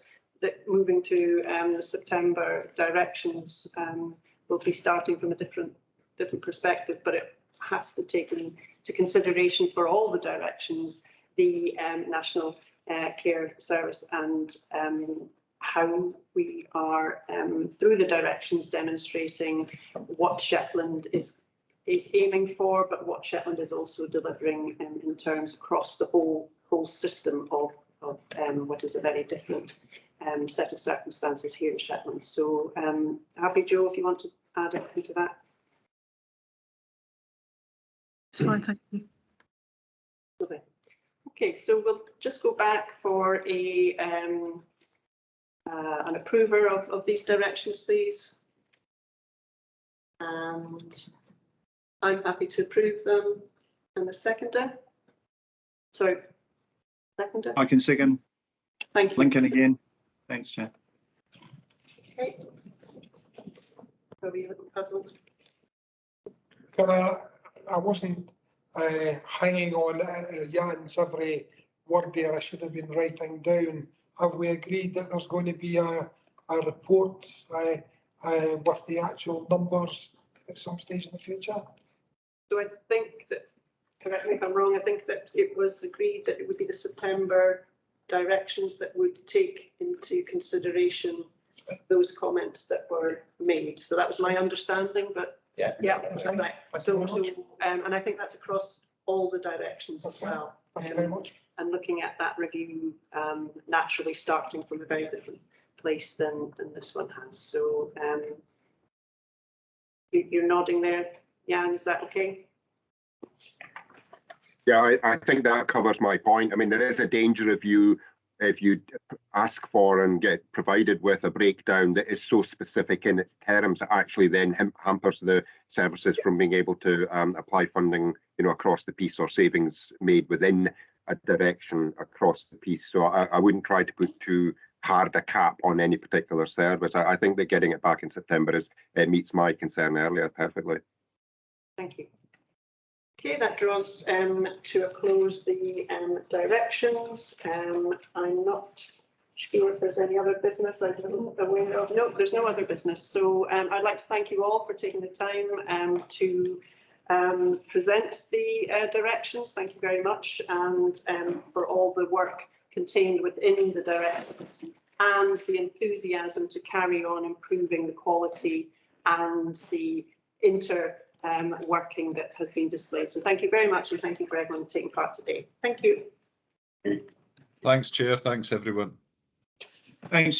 moving to the September directions will be starting from a different perspective, but it has to take into consideration for all the directions the National Care Service and how we are through the directions demonstrating what Shetland is aiming for, but what Shetland is also delivering in terms across the whole system of what is a very different set of circumstances here in Shetland. So happy, Joe, if you want to add anything to that. It's fine, thank you. Okay. Okay, so we'll just go back for an approver of these directions, please. And I'm happy to approve them. And the seconder? Sorry, seconder? I can second. Thank you. Lincoln again. Thanks, Chair. Okay. Are you a little puzzled? I wasn't hanging on Jan's every word there. I should have been writing down. Have we agreed that there's going to be a report with the actual numbers at some stage in the future? So I think that, correct me if I'm wrong, I think that it was agreed that it would be the September directions that would take into consideration those comments that were made. So that was my understanding, but yeah, right. So, and I think that's across all the directions as well. Thank you very much. And looking at that review, naturally starting from a very different place than this one has. So you're nodding there, Jan, is that okay? Yeah, I think that covers my point. I mean, there is a danger if you ask for and get provided with a breakdown that is so specific in its terms, that actually then hampers the services from being able to apply funding, you know, across the piece, or savings made within a direction across the piece. So I wouldn't try to put too hard a cap on any particular service. I think that getting it back in September meets my concern earlier perfectly. Thank you. Okay, that draws to a close the directions. I'm not sure if there's any other business I wasn't aware of. No, there's no other business. So I'd like to thank you all for taking the time to present the directions. Thank you very much, and for all the work contained within the directions and the enthusiasm to carry on improving the quality and the working that has been displayed. So thank you very much, and thank you for everyone taking part today. Thank you. Thanks, Chair. Thanks, everyone. Thanks.